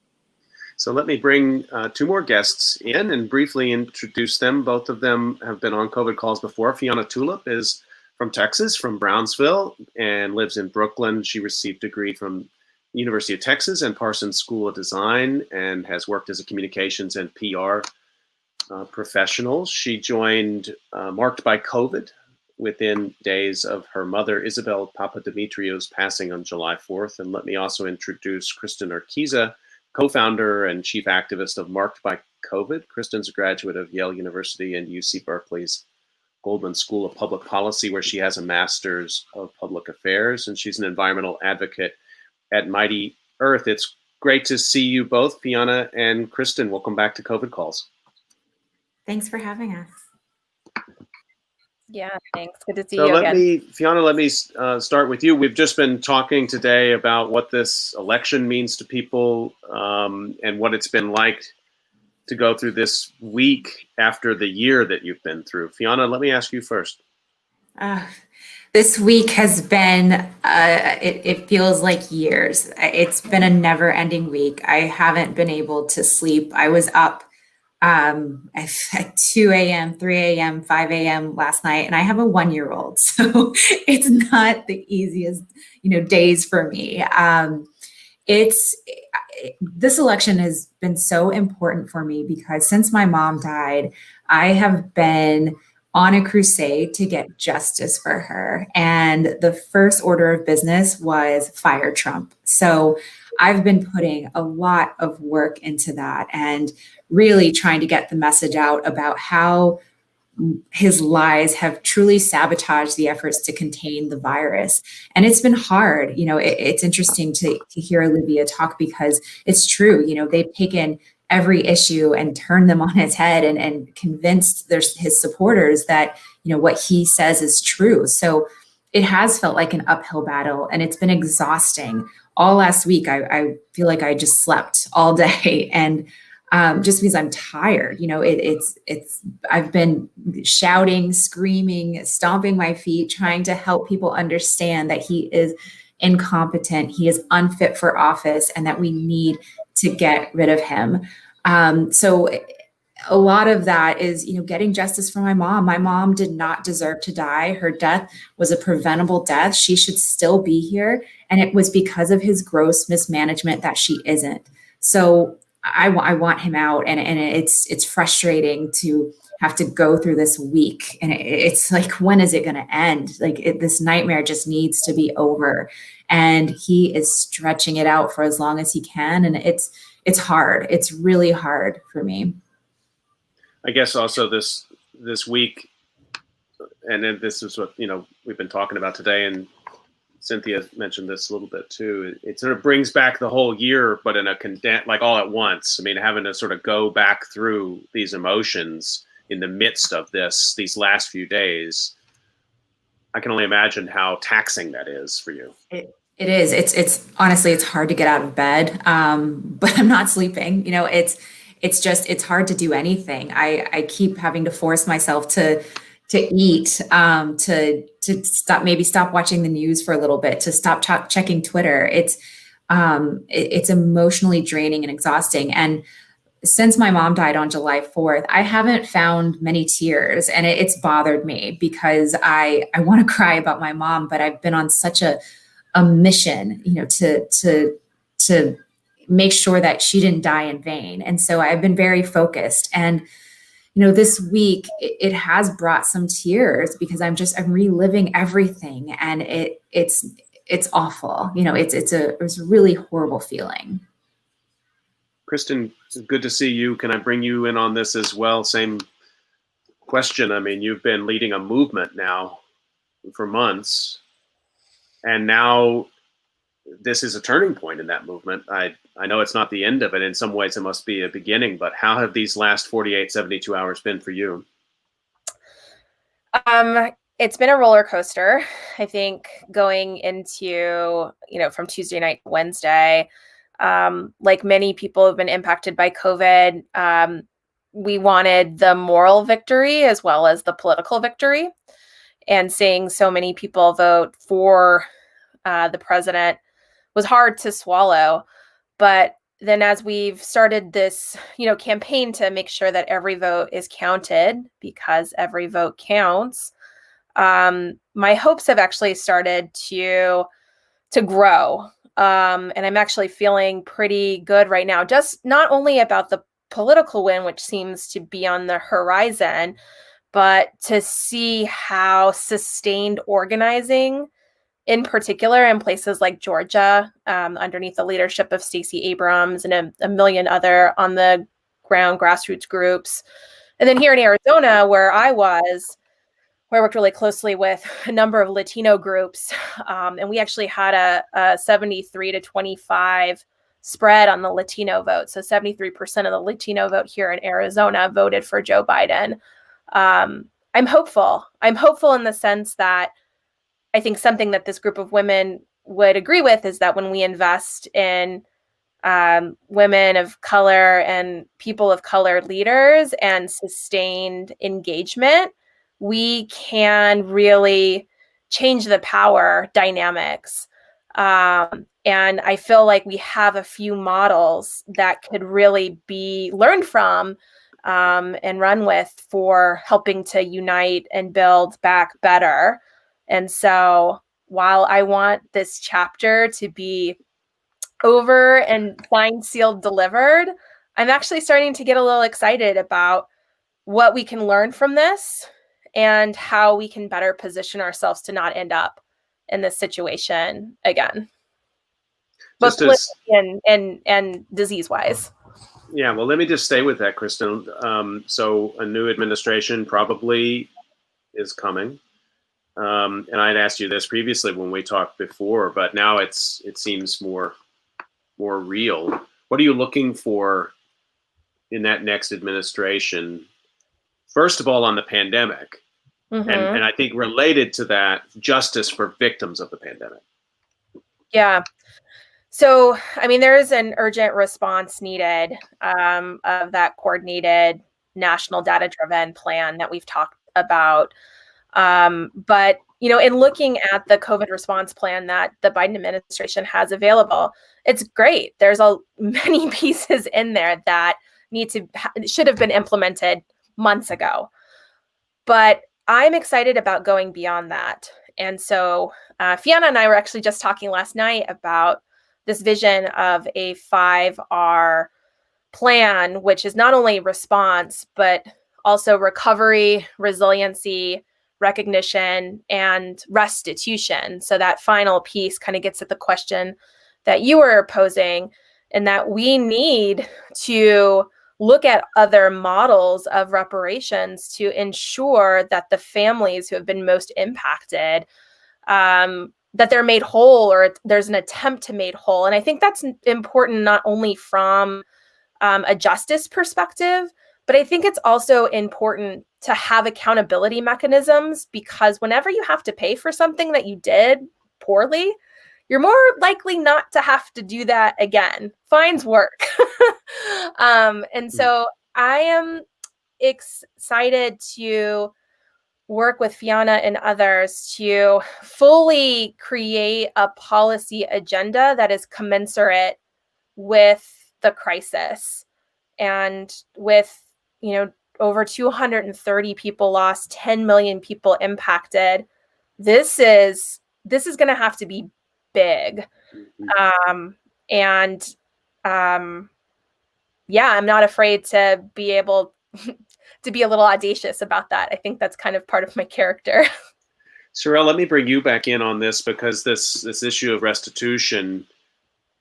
So let me bring two more guests in and briefly introduce them. Both of them have been on COVID calls before. Fiona Tulip is from Texas, from Brownsville, and lives in Brooklyn. She received a degree from University of Texas and Parsons School of Design, and has worked as a communications and PR professional. She joined Marked by COVID within days of her mother, Isabel Papadimitriou's passing on July 4th. And let me also introduce Kristen Urquiza, co-founder and chief activist of Marked by COVID. Kristen's a graduate of Yale University and UC Berkeley's Goldman School of Public Policy, where she has a master's of public affairs, and she's an environmental advocate at Mighty Earth. It's great to see you both, Fiona and Kristen. Welcome back to COVID Calls. Thanks for having us. Yeah, thanks. Good to see you again. Fiona, let me start with you. We've just been talking today about what this election means to people, and what it's been like to go through this week after the year that you've been through. Fiona, let me ask you first. This week has been, it feels like years. It's been a never ending week. I haven't been able to sleep. I was up at 2 a.m., 3 a.m., 5 a.m. last night, and I have a 1-year-old. So it's not the easiest, days for me. This election has been so important for me because since my mom died, I have been on a crusade to get justice for her. And the first order of business was fire Trump. So I've been putting a lot of work into that and really trying to get the message out about how his lies have truly sabotaged the efforts to contain the virus. And it's been hard. It's interesting to hear Olivia talk, because it's true. They've taken every issue and turned them on its head and convinced his supporters that, what he says is true. So it has felt like an uphill battle, and it's been exhausting. All last week, I feel like I just slept all day, and just because I'm tired. I've been shouting, screaming, stomping my feet, trying to help people understand that he is incompetent, he is unfit for office, and that we need to get rid of him. So a lot of that is, getting justice for my mom. My mom did not deserve to die. Her death was a preventable death. She should still be here. And it was because of his gross mismanagement that she isn't. So I want him out, and it's frustrating to have to go through this week, and it's like, when is it going to end? This nightmare just needs to be over, and he is stretching it out for as long as he can, and it's hard. It's really hard for me. I guess also this week, and then this is what we've been talking about today, and Cynthia mentioned this a little bit too. It sort of brings back the whole year, but in a all at once. I mean, having to sort of go back through these emotions in the midst of these last few days. I can only imagine how taxing that is for you. It is. It's honestly, it's hard to get out of bed, but I'm not sleeping. It's hard to do anything. I keep having to force myself to eat, to stop watching the news for a little bit, to stop checking Twitter. It's emotionally draining and exhausting. And since my mom died on July 4th, I haven't found many tears, and it's bothered me, because I want to cry about my mom, but I've been on such a mission, to make sure that she didn't die in vain. And so I've been very focused. And this week it has brought some tears, because I'm reliving everything, and it's awful. It's a really horrible feeling. Kristen, it's good to see you. Can I bring you in on this as well? Same question. I mean, you've been leading a movement now for months, and now this is a turning point in that movement. I know it's not the end of it. In some ways, it must be a beginning, but how have these last 48, 72 hours been for you? It's been a roller coaster. I think going into, from Tuesday night to Wednesday, like many people have been impacted by COVID, we wanted the moral victory as well as the political victory. And seeing so many people vote for the president was hard to swallow. But then as we've started this, campaign to make sure that every vote is counted, because every vote counts, my hopes have actually started to grow. And I'm actually feeling pretty good right now, just not only about the political win, which seems to be on the horizon, but to see how sustained organizing, in particular in places like Georgia, underneath the leadership of Stacey Abrams and a million other on the ground grassroots groups. And then here in Arizona, where I worked really closely with a number of Latino groups. And we actually had a 73 to 25 spread on the Latino vote. So 73% of the Latino vote here in Arizona voted for Joe Biden. I'm hopeful. I'm hopeful in the sense that I think something that this group of women would agree with is that when we invest in women of color and people of color leaders and sustained engagement, we can really change the power dynamics. And I feel like we have a few models that could really be learned from and run with for helping to unite and build back better. And so while I want this chapter to be over and signed, sealed, delivered, I'm actually starting to get a little excited about what we can learn from this and how we can better position ourselves to not end up in this situation again, both Just as, politically and disease-wise. yeah, well, let me just stay with that, Kristen. So a new administration probably is coming. And I'd asked you this previously when we talked before, but now it seems more real. What are you looking for in that next administration? First of all, on the pandemic, and I think related to that, justice for victims of the pandemic. Yeah. So, I mean, there is an urgent response needed of that coordinated national data-driven plan that we've talked about. But, you know, in looking at the COVID response plan that the Biden administration has available, it's great. There's many pieces in there that should have been implemented months ago. But I'm excited about going beyond that. And so Fiona and I were actually just talking last night about this vision of a 5R plan, which is not only response, but also recovery, resiliency, recognition, and restitution. So that final piece kind of gets at the question that you were posing, and that we need to look at other models of reparations to ensure that the families who have been most impacted, that they're made whole, or there's an attempt to made whole. And I think that's important not only from a justice perspective, but I think it's also important to have accountability mechanisms, because whenever you have to pay for something that you did poorly, you're more likely not to have to do that again. Fines work. And so I am excited to work with Fiona and others to fully create a policy agenda that is commensurate with the crisis. And with, you know, over 230 people lost, 10 million people impacted, this is going to have to be big. Yeah, I'm not afraid to be able to be a little audacious about that. I think that's kind of part of my character. Sorelle, let me bring you back in on this, because this issue of restitution,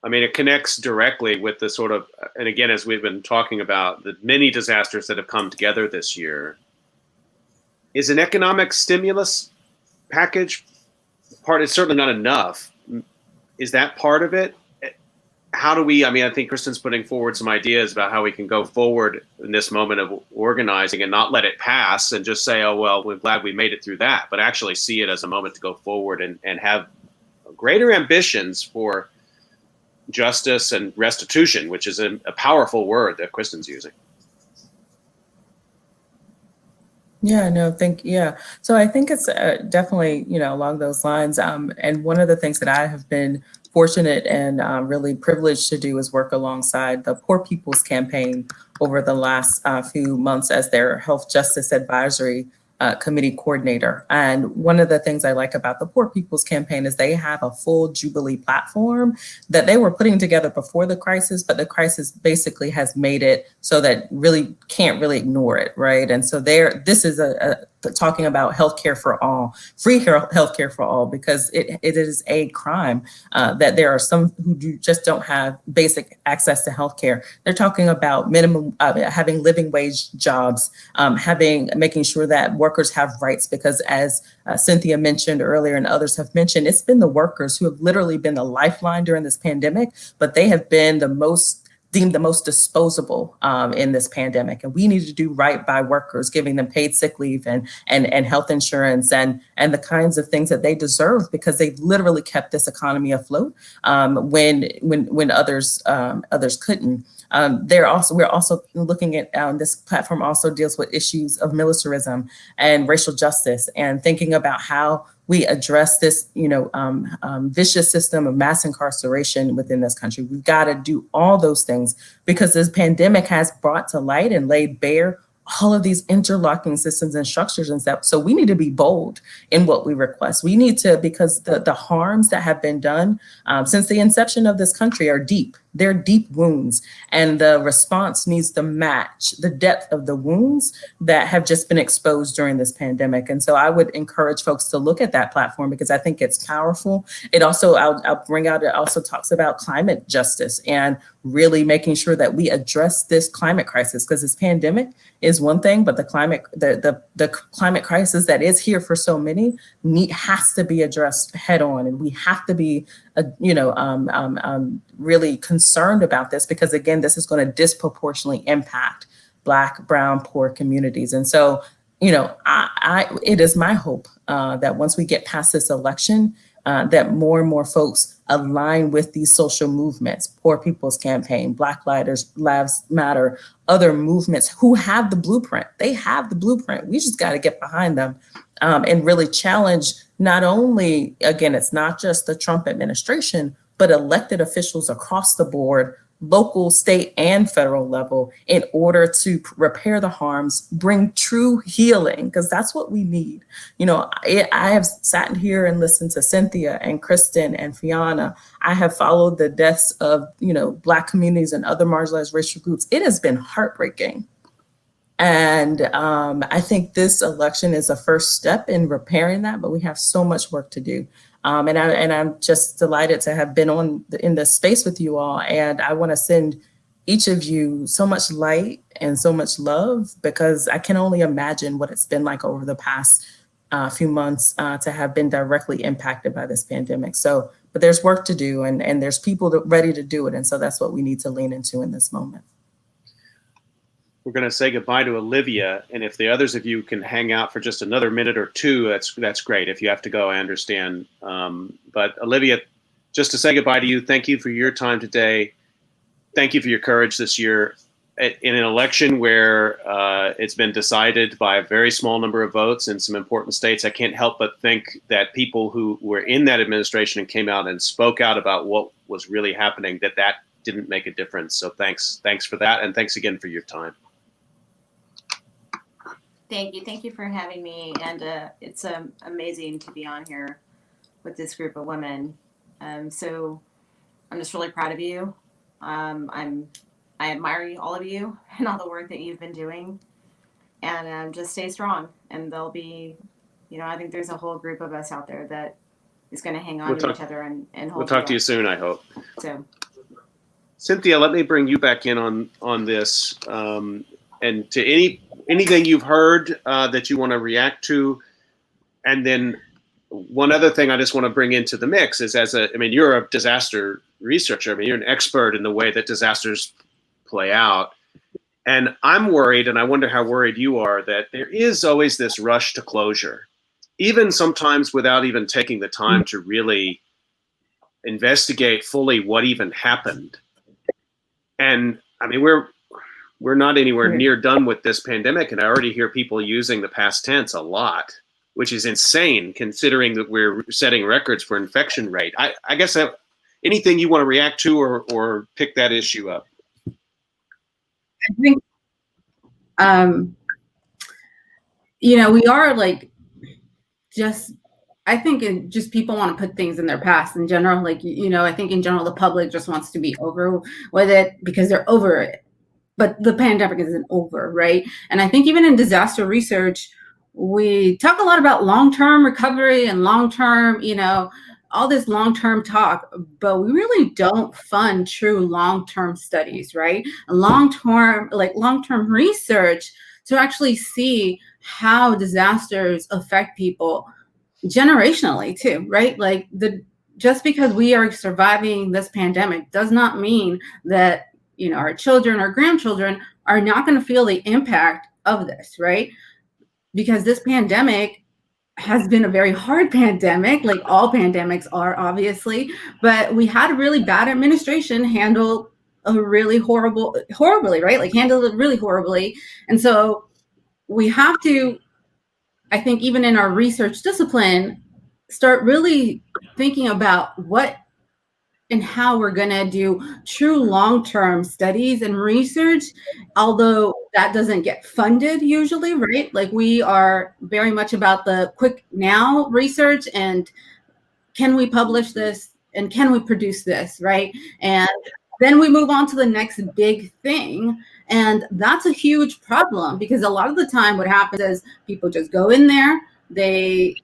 I mean, it connects directly with the sort of, and again, as we've been talking about, the many disasters that have come together this year. Is an economic stimulus package part? It's certainly not enough. Is that part of it? How do we, I mean, I think Kristen's putting forward some ideas about how we can go forward in this moment of organizing and not let it pass and just say, oh, well, we're glad we made it through that, but actually see it as a moment to go forward and have greater ambitions for justice and restitution, which is a powerful word that Kristen's using. Yeah, no, So I think it's definitely, you know, along those lines. And one of the things that I have been fortunate and really privileged to do is work alongside the Poor People's Campaign over the last few months as their Health Justice Advisory Committee coordinator. And one of the things I like about the Poor People's Campaign is they have a full Jubilee platform that they were putting together before the crisis, but the crisis basically has made it so that really can't really ignore it, right? And so this is talking about healthcare for all, free healthcare for all, because it is a crime that there are some who just don't have basic access to healthcare. They're talking about minimum, having living wage jobs, making sure that workers have rights, because as Cynthia mentioned earlier and others have mentioned, it's been the workers who have literally been the lifeline during this pandemic, but they have been deemed the most disposable in this pandemic. And we need to do right by workers, giving them paid sick leave and health insurance and the kinds of things that they deserve, because they literally kept this economy afloat when others couldn't. We're also looking at this platform also deals with issues of militarism and racial justice, and thinking about how we address this, vicious system of mass incarceration within this country. We've got to do all those things, because this pandemic has brought to light and laid bare all of these interlocking systems and structures and stuff. So we need to be bold in what we request. We need to, because the harms that have been done since the inception of this country are deep. they're deep wounds, and the response needs to match the depth of the wounds that have just been exposed during this pandemic. And so I would encourage folks to look at that platform because I think it's powerful. It also, I'll bring out, it also talks about climate justice and really making sure that we address this climate crisis, because this pandemic is one thing, but the climate crisis that is here for so many has to be addressed head on, and we have to be really concerned about this, because again, this is going to disproportionately impact Black, brown, poor communities. And so, it is my hope that once we get past this election, that more and more folks align with these social movements, Poor People's Campaign, Black Lives Matter, other movements who have the blueprint. They have the blueprint. We just got to get behind them and really challenge not only, again, it's not just the Trump administration, but elected officials across the board, local, state, and federal level, in order to repair the harms, bring true healing, because that's what we need. I have sat here and listened to Cynthia and Kristen and Fiona. I have followed the deaths of, Black communities and other marginalized racial groups. It has been heartbreaking. And I think this election is a first step in repairing that, but we have so much work to do. And I'm just delighted to have been in this space with you all. And I want to send each of you so much light and so much love, because I can only imagine what it's been like over the past few months to have been directly impacted by this pandemic. So, but there's work to do, and there's people ready to do it. And so that's what we need to lean into in this moment. We're going to say goodbye to Olivia, and if the others of you can hang out for just another minute or two, that's great. If you have to go, I understand. But Olivia, just to say goodbye to you, thank you for your time today. Thank you for your courage this year. In an election where it's been decided by a very small number of votes in some important states, I can't help but think that people who were in that administration and came out and spoke out about what was really happening, that didn't make a difference. So thanks for that, and thanks again for your time. Thank you for having me, and it's amazing to be on here with this group of women. So I'm just really proud of you. I admire all of you and all the work that you've been doing, and just stay strong. And there'll be, I think there's a whole group of us out there that is going to hang on to each other and hold. We'll talk to you soon, I hope. So, Cynthia, let me bring you back in on this, and to anything you've heard that you want to react to. And then one other thing I just want to bring into the mix is, you're a disaster researcher. You're an expert in the way that disasters play out. And I'm worried, and I wonder how worried you are, that there is always this rush to closure, even sometimes without even taking the time to really investigate fully what even happened. And we're not anywhere near done with this pandemic, and I already hear people using the past tense a lot, which is insane considering that we're setting records for infection rate. I guess anything you want to react to or pick that issue up? I think, we are I think just people want to put things in their past in general. I think in general, the public just wants to be over with it because they're over it. But the pandemic isn't over, right? And I think even in disaster research, we talk a lot about long-term recovery and long-term, all this long-term talk, but we really don't fund true long-term studies, right? Long-term research to actually see how disasters affect people generationally too, right? Just because we are surviving this pandemic does not mean that our children or grandchildren are not going to feel the impact of this, right? Because this pandemic has been a very hard pandemic, like all pandemics are, obviously, but we had a really bad administration handle horribly, right? Handled it really horribly. And so we have to, I think, even in our research discipline, start really thinking about what and how we're going to do true long-term studies and research, although that doesn't get funded usually, right? We are very much about the quick now research and can we publish this and can we produce this, right? And Then we move on to the next big thing. And that's a huge problem because a lot of the time what happens is people just go in there, they,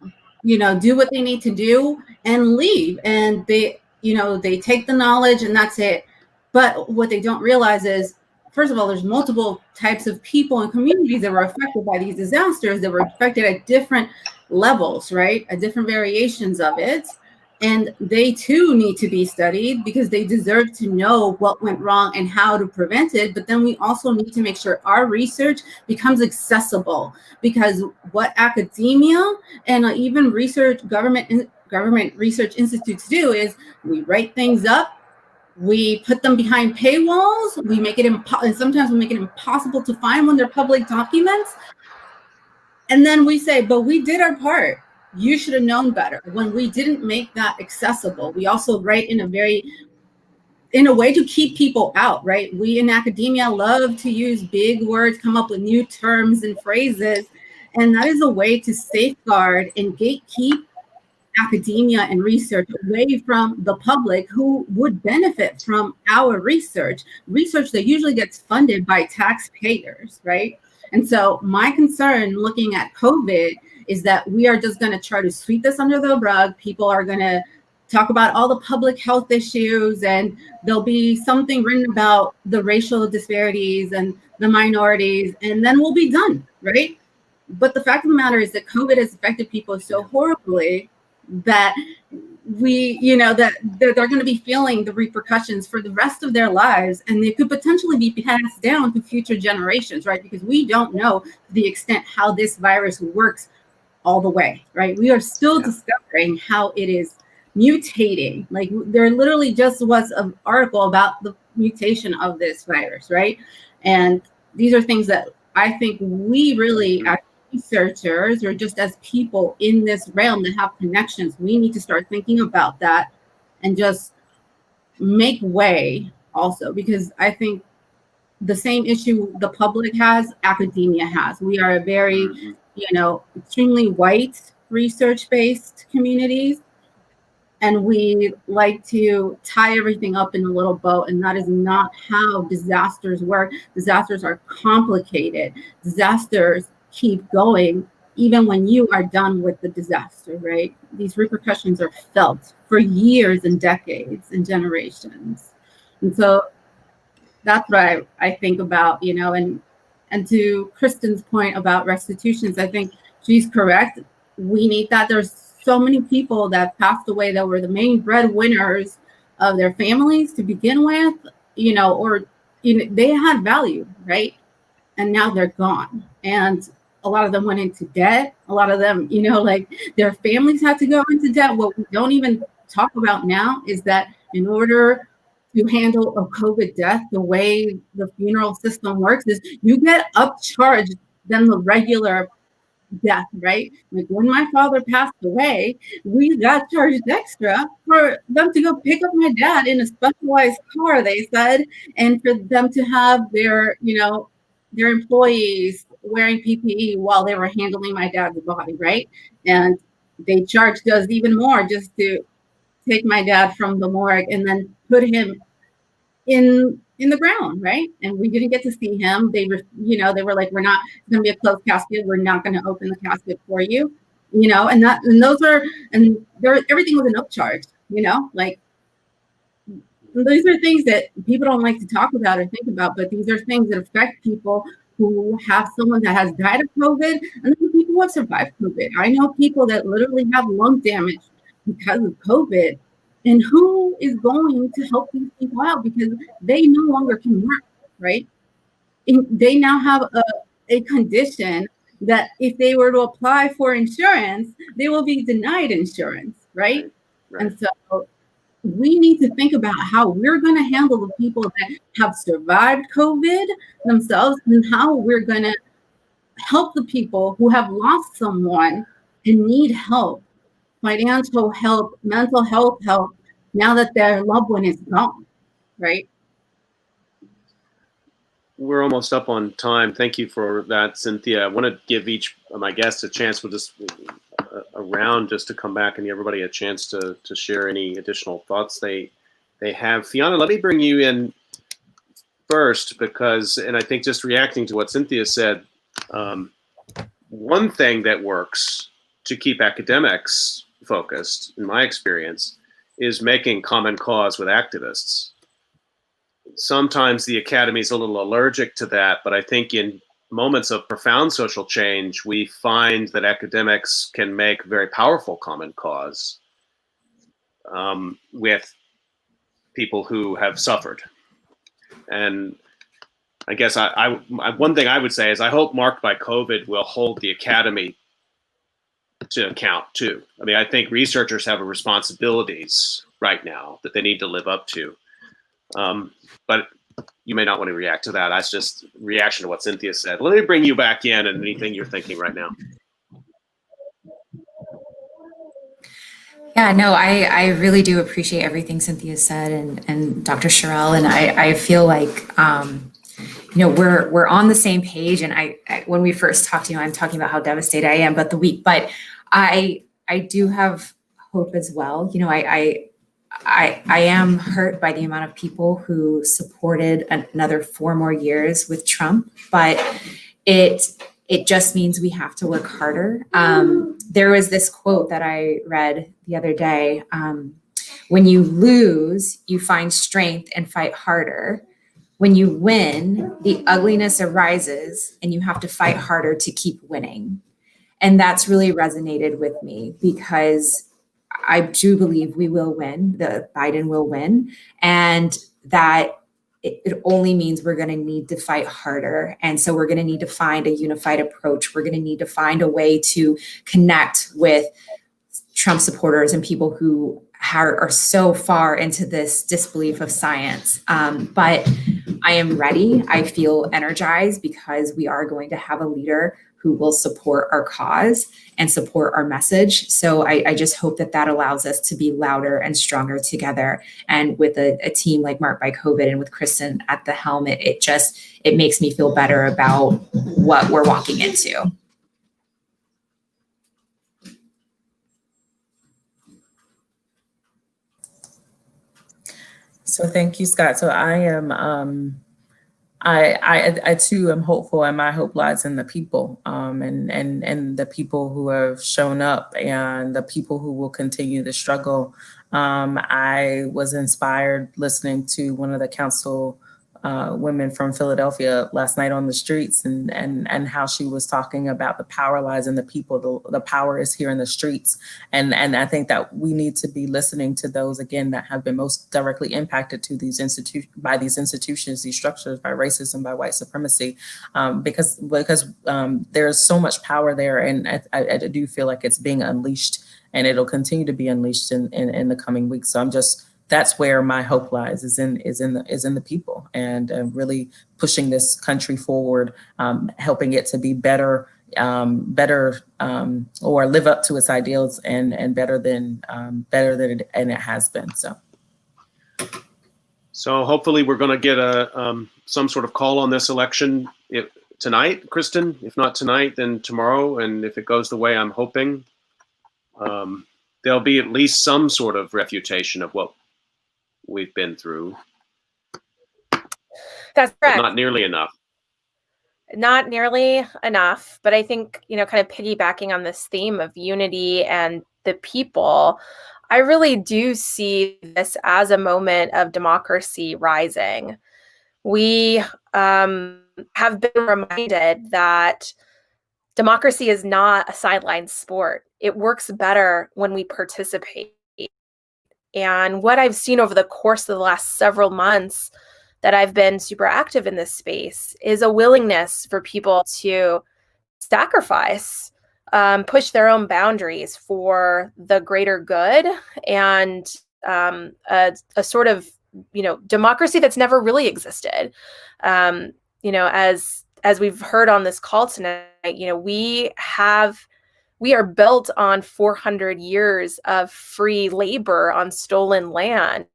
do what they need to do and leave. And they, they take the knowledge and that's it. But what they don't realize is, first of all, there's multiple types of people and communities that were affected by these disasters that were affected at different levels, right? At different variations of it. And they too need to be studied because they deserve to know what went wrong and how to prevent it. But then we also need to make sure our research becomes accessible, because what academia and even government research institutes do is we write things up, we put them behind paywalls, we make it and sometimes we make it impossible to find when they're public documents. And then we say, but we did our part. You should have known better. When we didn't make that accessible, we also write in a way to keep people out, right? We in academia love to use big words, come up with new terms and phrases. And that is a way to safeguard and gatekeep academia and research away from the public who would benefit from our research that usually gets funded by taxpayers, right? And so my concern looking at COVID is that we are just going to try to sweep this under the rug. People are going to talk about all the public health issues, and there'll be something written about the racial disparities and the minorities, and then we'll be done, right? But the fact of the matter is that COVID has affected people so horribly that that they're going to be feeling the repercussions for the rest of their lives, and they could potentially be passed down to future generations, right? Because we don't know the extent how this virus works all the way, right? We are still discovering how it is mutating. Like there literally just was an article about the mutation of this virus, right? And these are things that I think we really, as researchers or just as people in this realm that have connections, we need to start thinking about that and just make way also, because I think the same issue the public has, academia has. We are a very, extremely white research-based communities, and we like to tie everything up in a little bow, and that is not how disasters work. Disasters are complicated. Disasters keep going even when you are done with the disaster, right? These repercussions are felt for years and decades and generations. And so that's what I think about, and to Kristen's point about restitutions, I think she's correct. We need that. There's so many people that passed away that were the main breadwinners of their families to begin with, they had value, right? And now they're gone. And a lot of them went into debt. A lot of them, their families had to go into debt. What we don't even talk about now is that in order to handle a COVID death, the way the funeral system works is you get upcharged than the regular death, right? Like when my father passed away, we got charged extra for them to go pick up my dad in a specialized car, they said, and for them to have their employees wearing PPE while they were handling my dad's body, right? And they charged us even more just to take my dad from the morgue and then put him in the ground, right? And we didn't get to see him. They were like, we're not going to be a closed casket. We're not going to open the casket for you, and everything was an upcharge, like these are things that people don't like to talk about or think about, but these are things that affect people who have someone that has died of COVID, and then people who have survived COVID. I know people that literally have lung damage because of COVID. And who is going to help these people out because they no longer can work, right? And they now have a condition that if they were to apply for insurance, they will be denied insurance, right? And so we need to think about how we're going to handle the people that have survived COVID themselves and how we're going to help the people who have lost someone and need help. Financial help, mental health help, now that their loved one is gone, right? We're almost up on time. Thank you for that, Cynthia. I want to give each of my guests a chance with this a round just to come back and give everybody a chance to share any additional thoughts they they have. Fiona, let me bring you in first because, and I think just reacting to what Cynthia said, one thing that works to keep academics focused, in my experience, is making common cause with activists. Sometimes the academy is a little allergic to that, but I think in moments of profound social change, we find that academics can make very powerful common cause with people who have suffered. And I guess one thing I would say is I hope Marked by COVID will hold the academy to account too. I mean, I think researchers have responsibilities right now that they need to live up to. But you may not want to react to that. That's just reaction to what Cynthia said. Let me bring you back in and anything you're thinking right now. Yeah, no, I really do appreciate everything Cynthia said and Dr. Sherrill, and I feel like we're on the same page. And I when we first talked to you, I'm talking about how devastated I am, but I do have hope as well. I am hurt by the amount of people who supported another 4 more years with Trump, but it just means we have to work harder. There was this quote that I read the other day. When you lose, you find strength and fight harder. When you win, the ugliness arises and you have to fight harder to keep winning. And that's really resonated with me because I do believe we will win, Biden will win, and that it only means we're going to need to fight harder. And so we're going to need to find a unified approach. We're going to need to find a way to connect with Trump supporters and people who are so far into this disbelief of science. But I am ready. I feel energized because we are going to have a leader who will support our cause and support our message. So I just hope that allows us to be louder and stronger together. And with a team like Marked by COVID and with Kristen at the helm, it makes me feel better about what we're walking into. So thank you, Scott. So I am, I too am hopeful, and my hope lies in the people, and the people who have shown up and the people who will continue to struggle. I was inspired listening to one of the council women from Philadelphia last night on the streets, and how she was talking about the power lies in the people. The power is here in the streets, and I think that we need to be listening to those again that have been most directly impacted to these institutions, these structures, by racism, by white supremacy, because there's so much power there, and I do feel like it's being unleashed, and it'll continue to be unleashed in the coming weeks. So that's where my hope lies, is in the people, and really pushing this country forward, helping it to be better, or live up to its ideals, and better than it has been. So hopefully we're going to get some sort of call on this election tonight, Kristen. If not tonight, then tomorrow. And if it goes the way I'm hoping, there'll be at least some sort of refutation of what we've been through. That's correct. But not nearly enough. Not nearly enough, but I think, kind of piggybacking on this theme of unity and the people, I really do see this as a moment of democracy rising. We have been reminded that democracy is not a sideline sport. It works better when we participate. And what I've seen over the course of the last several months that I've been super active in this space is a willingness for people to sacrifice, push their own boundaries for the greater good, and a sort of, democracy that's never really existed. As we've heard on this call tonight, we are built on 400 years of free labor on stolen land.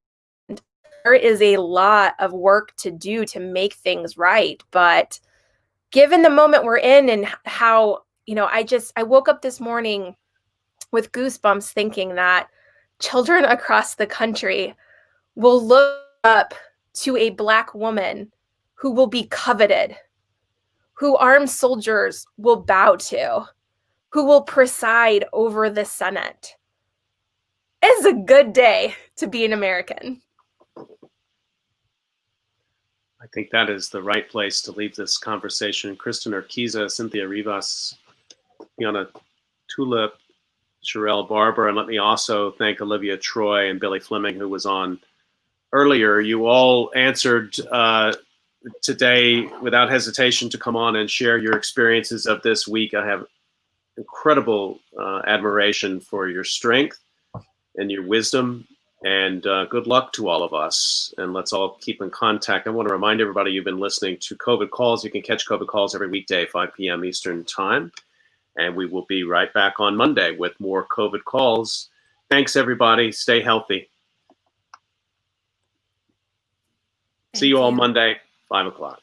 There is a lot of work to do to make things right. But given the moment we're in and how, I woke up this morning with goosebumps thinking that children across the country will look up to a Black woman who will be coveted, who armed soldiers will bow to, who will preside over the Senate. It's a good day to be an American. I think that is the right place to leave this conversation. Kristen Urquiza, Cynthia Rivas, Fiona Tulip, Sherelle Barber, and let me also thank Olivia Troy and Billy Fleming, who was on earlier. You all answered today without hesitation to come on and share your experiences of this week. I have incredible admiration for your strength and your wisdom, and good luck to all of us. And let's all keep in contact. I want to remind everybody you've been listening to COVID Calls. You can catch COVID Calls every weekday, 5 p.m. Eastern Time. And we will be right back on Monday with more COVID Calls. Thanks, everybody. Stay healthy. See you all Monday, 5 o'clock.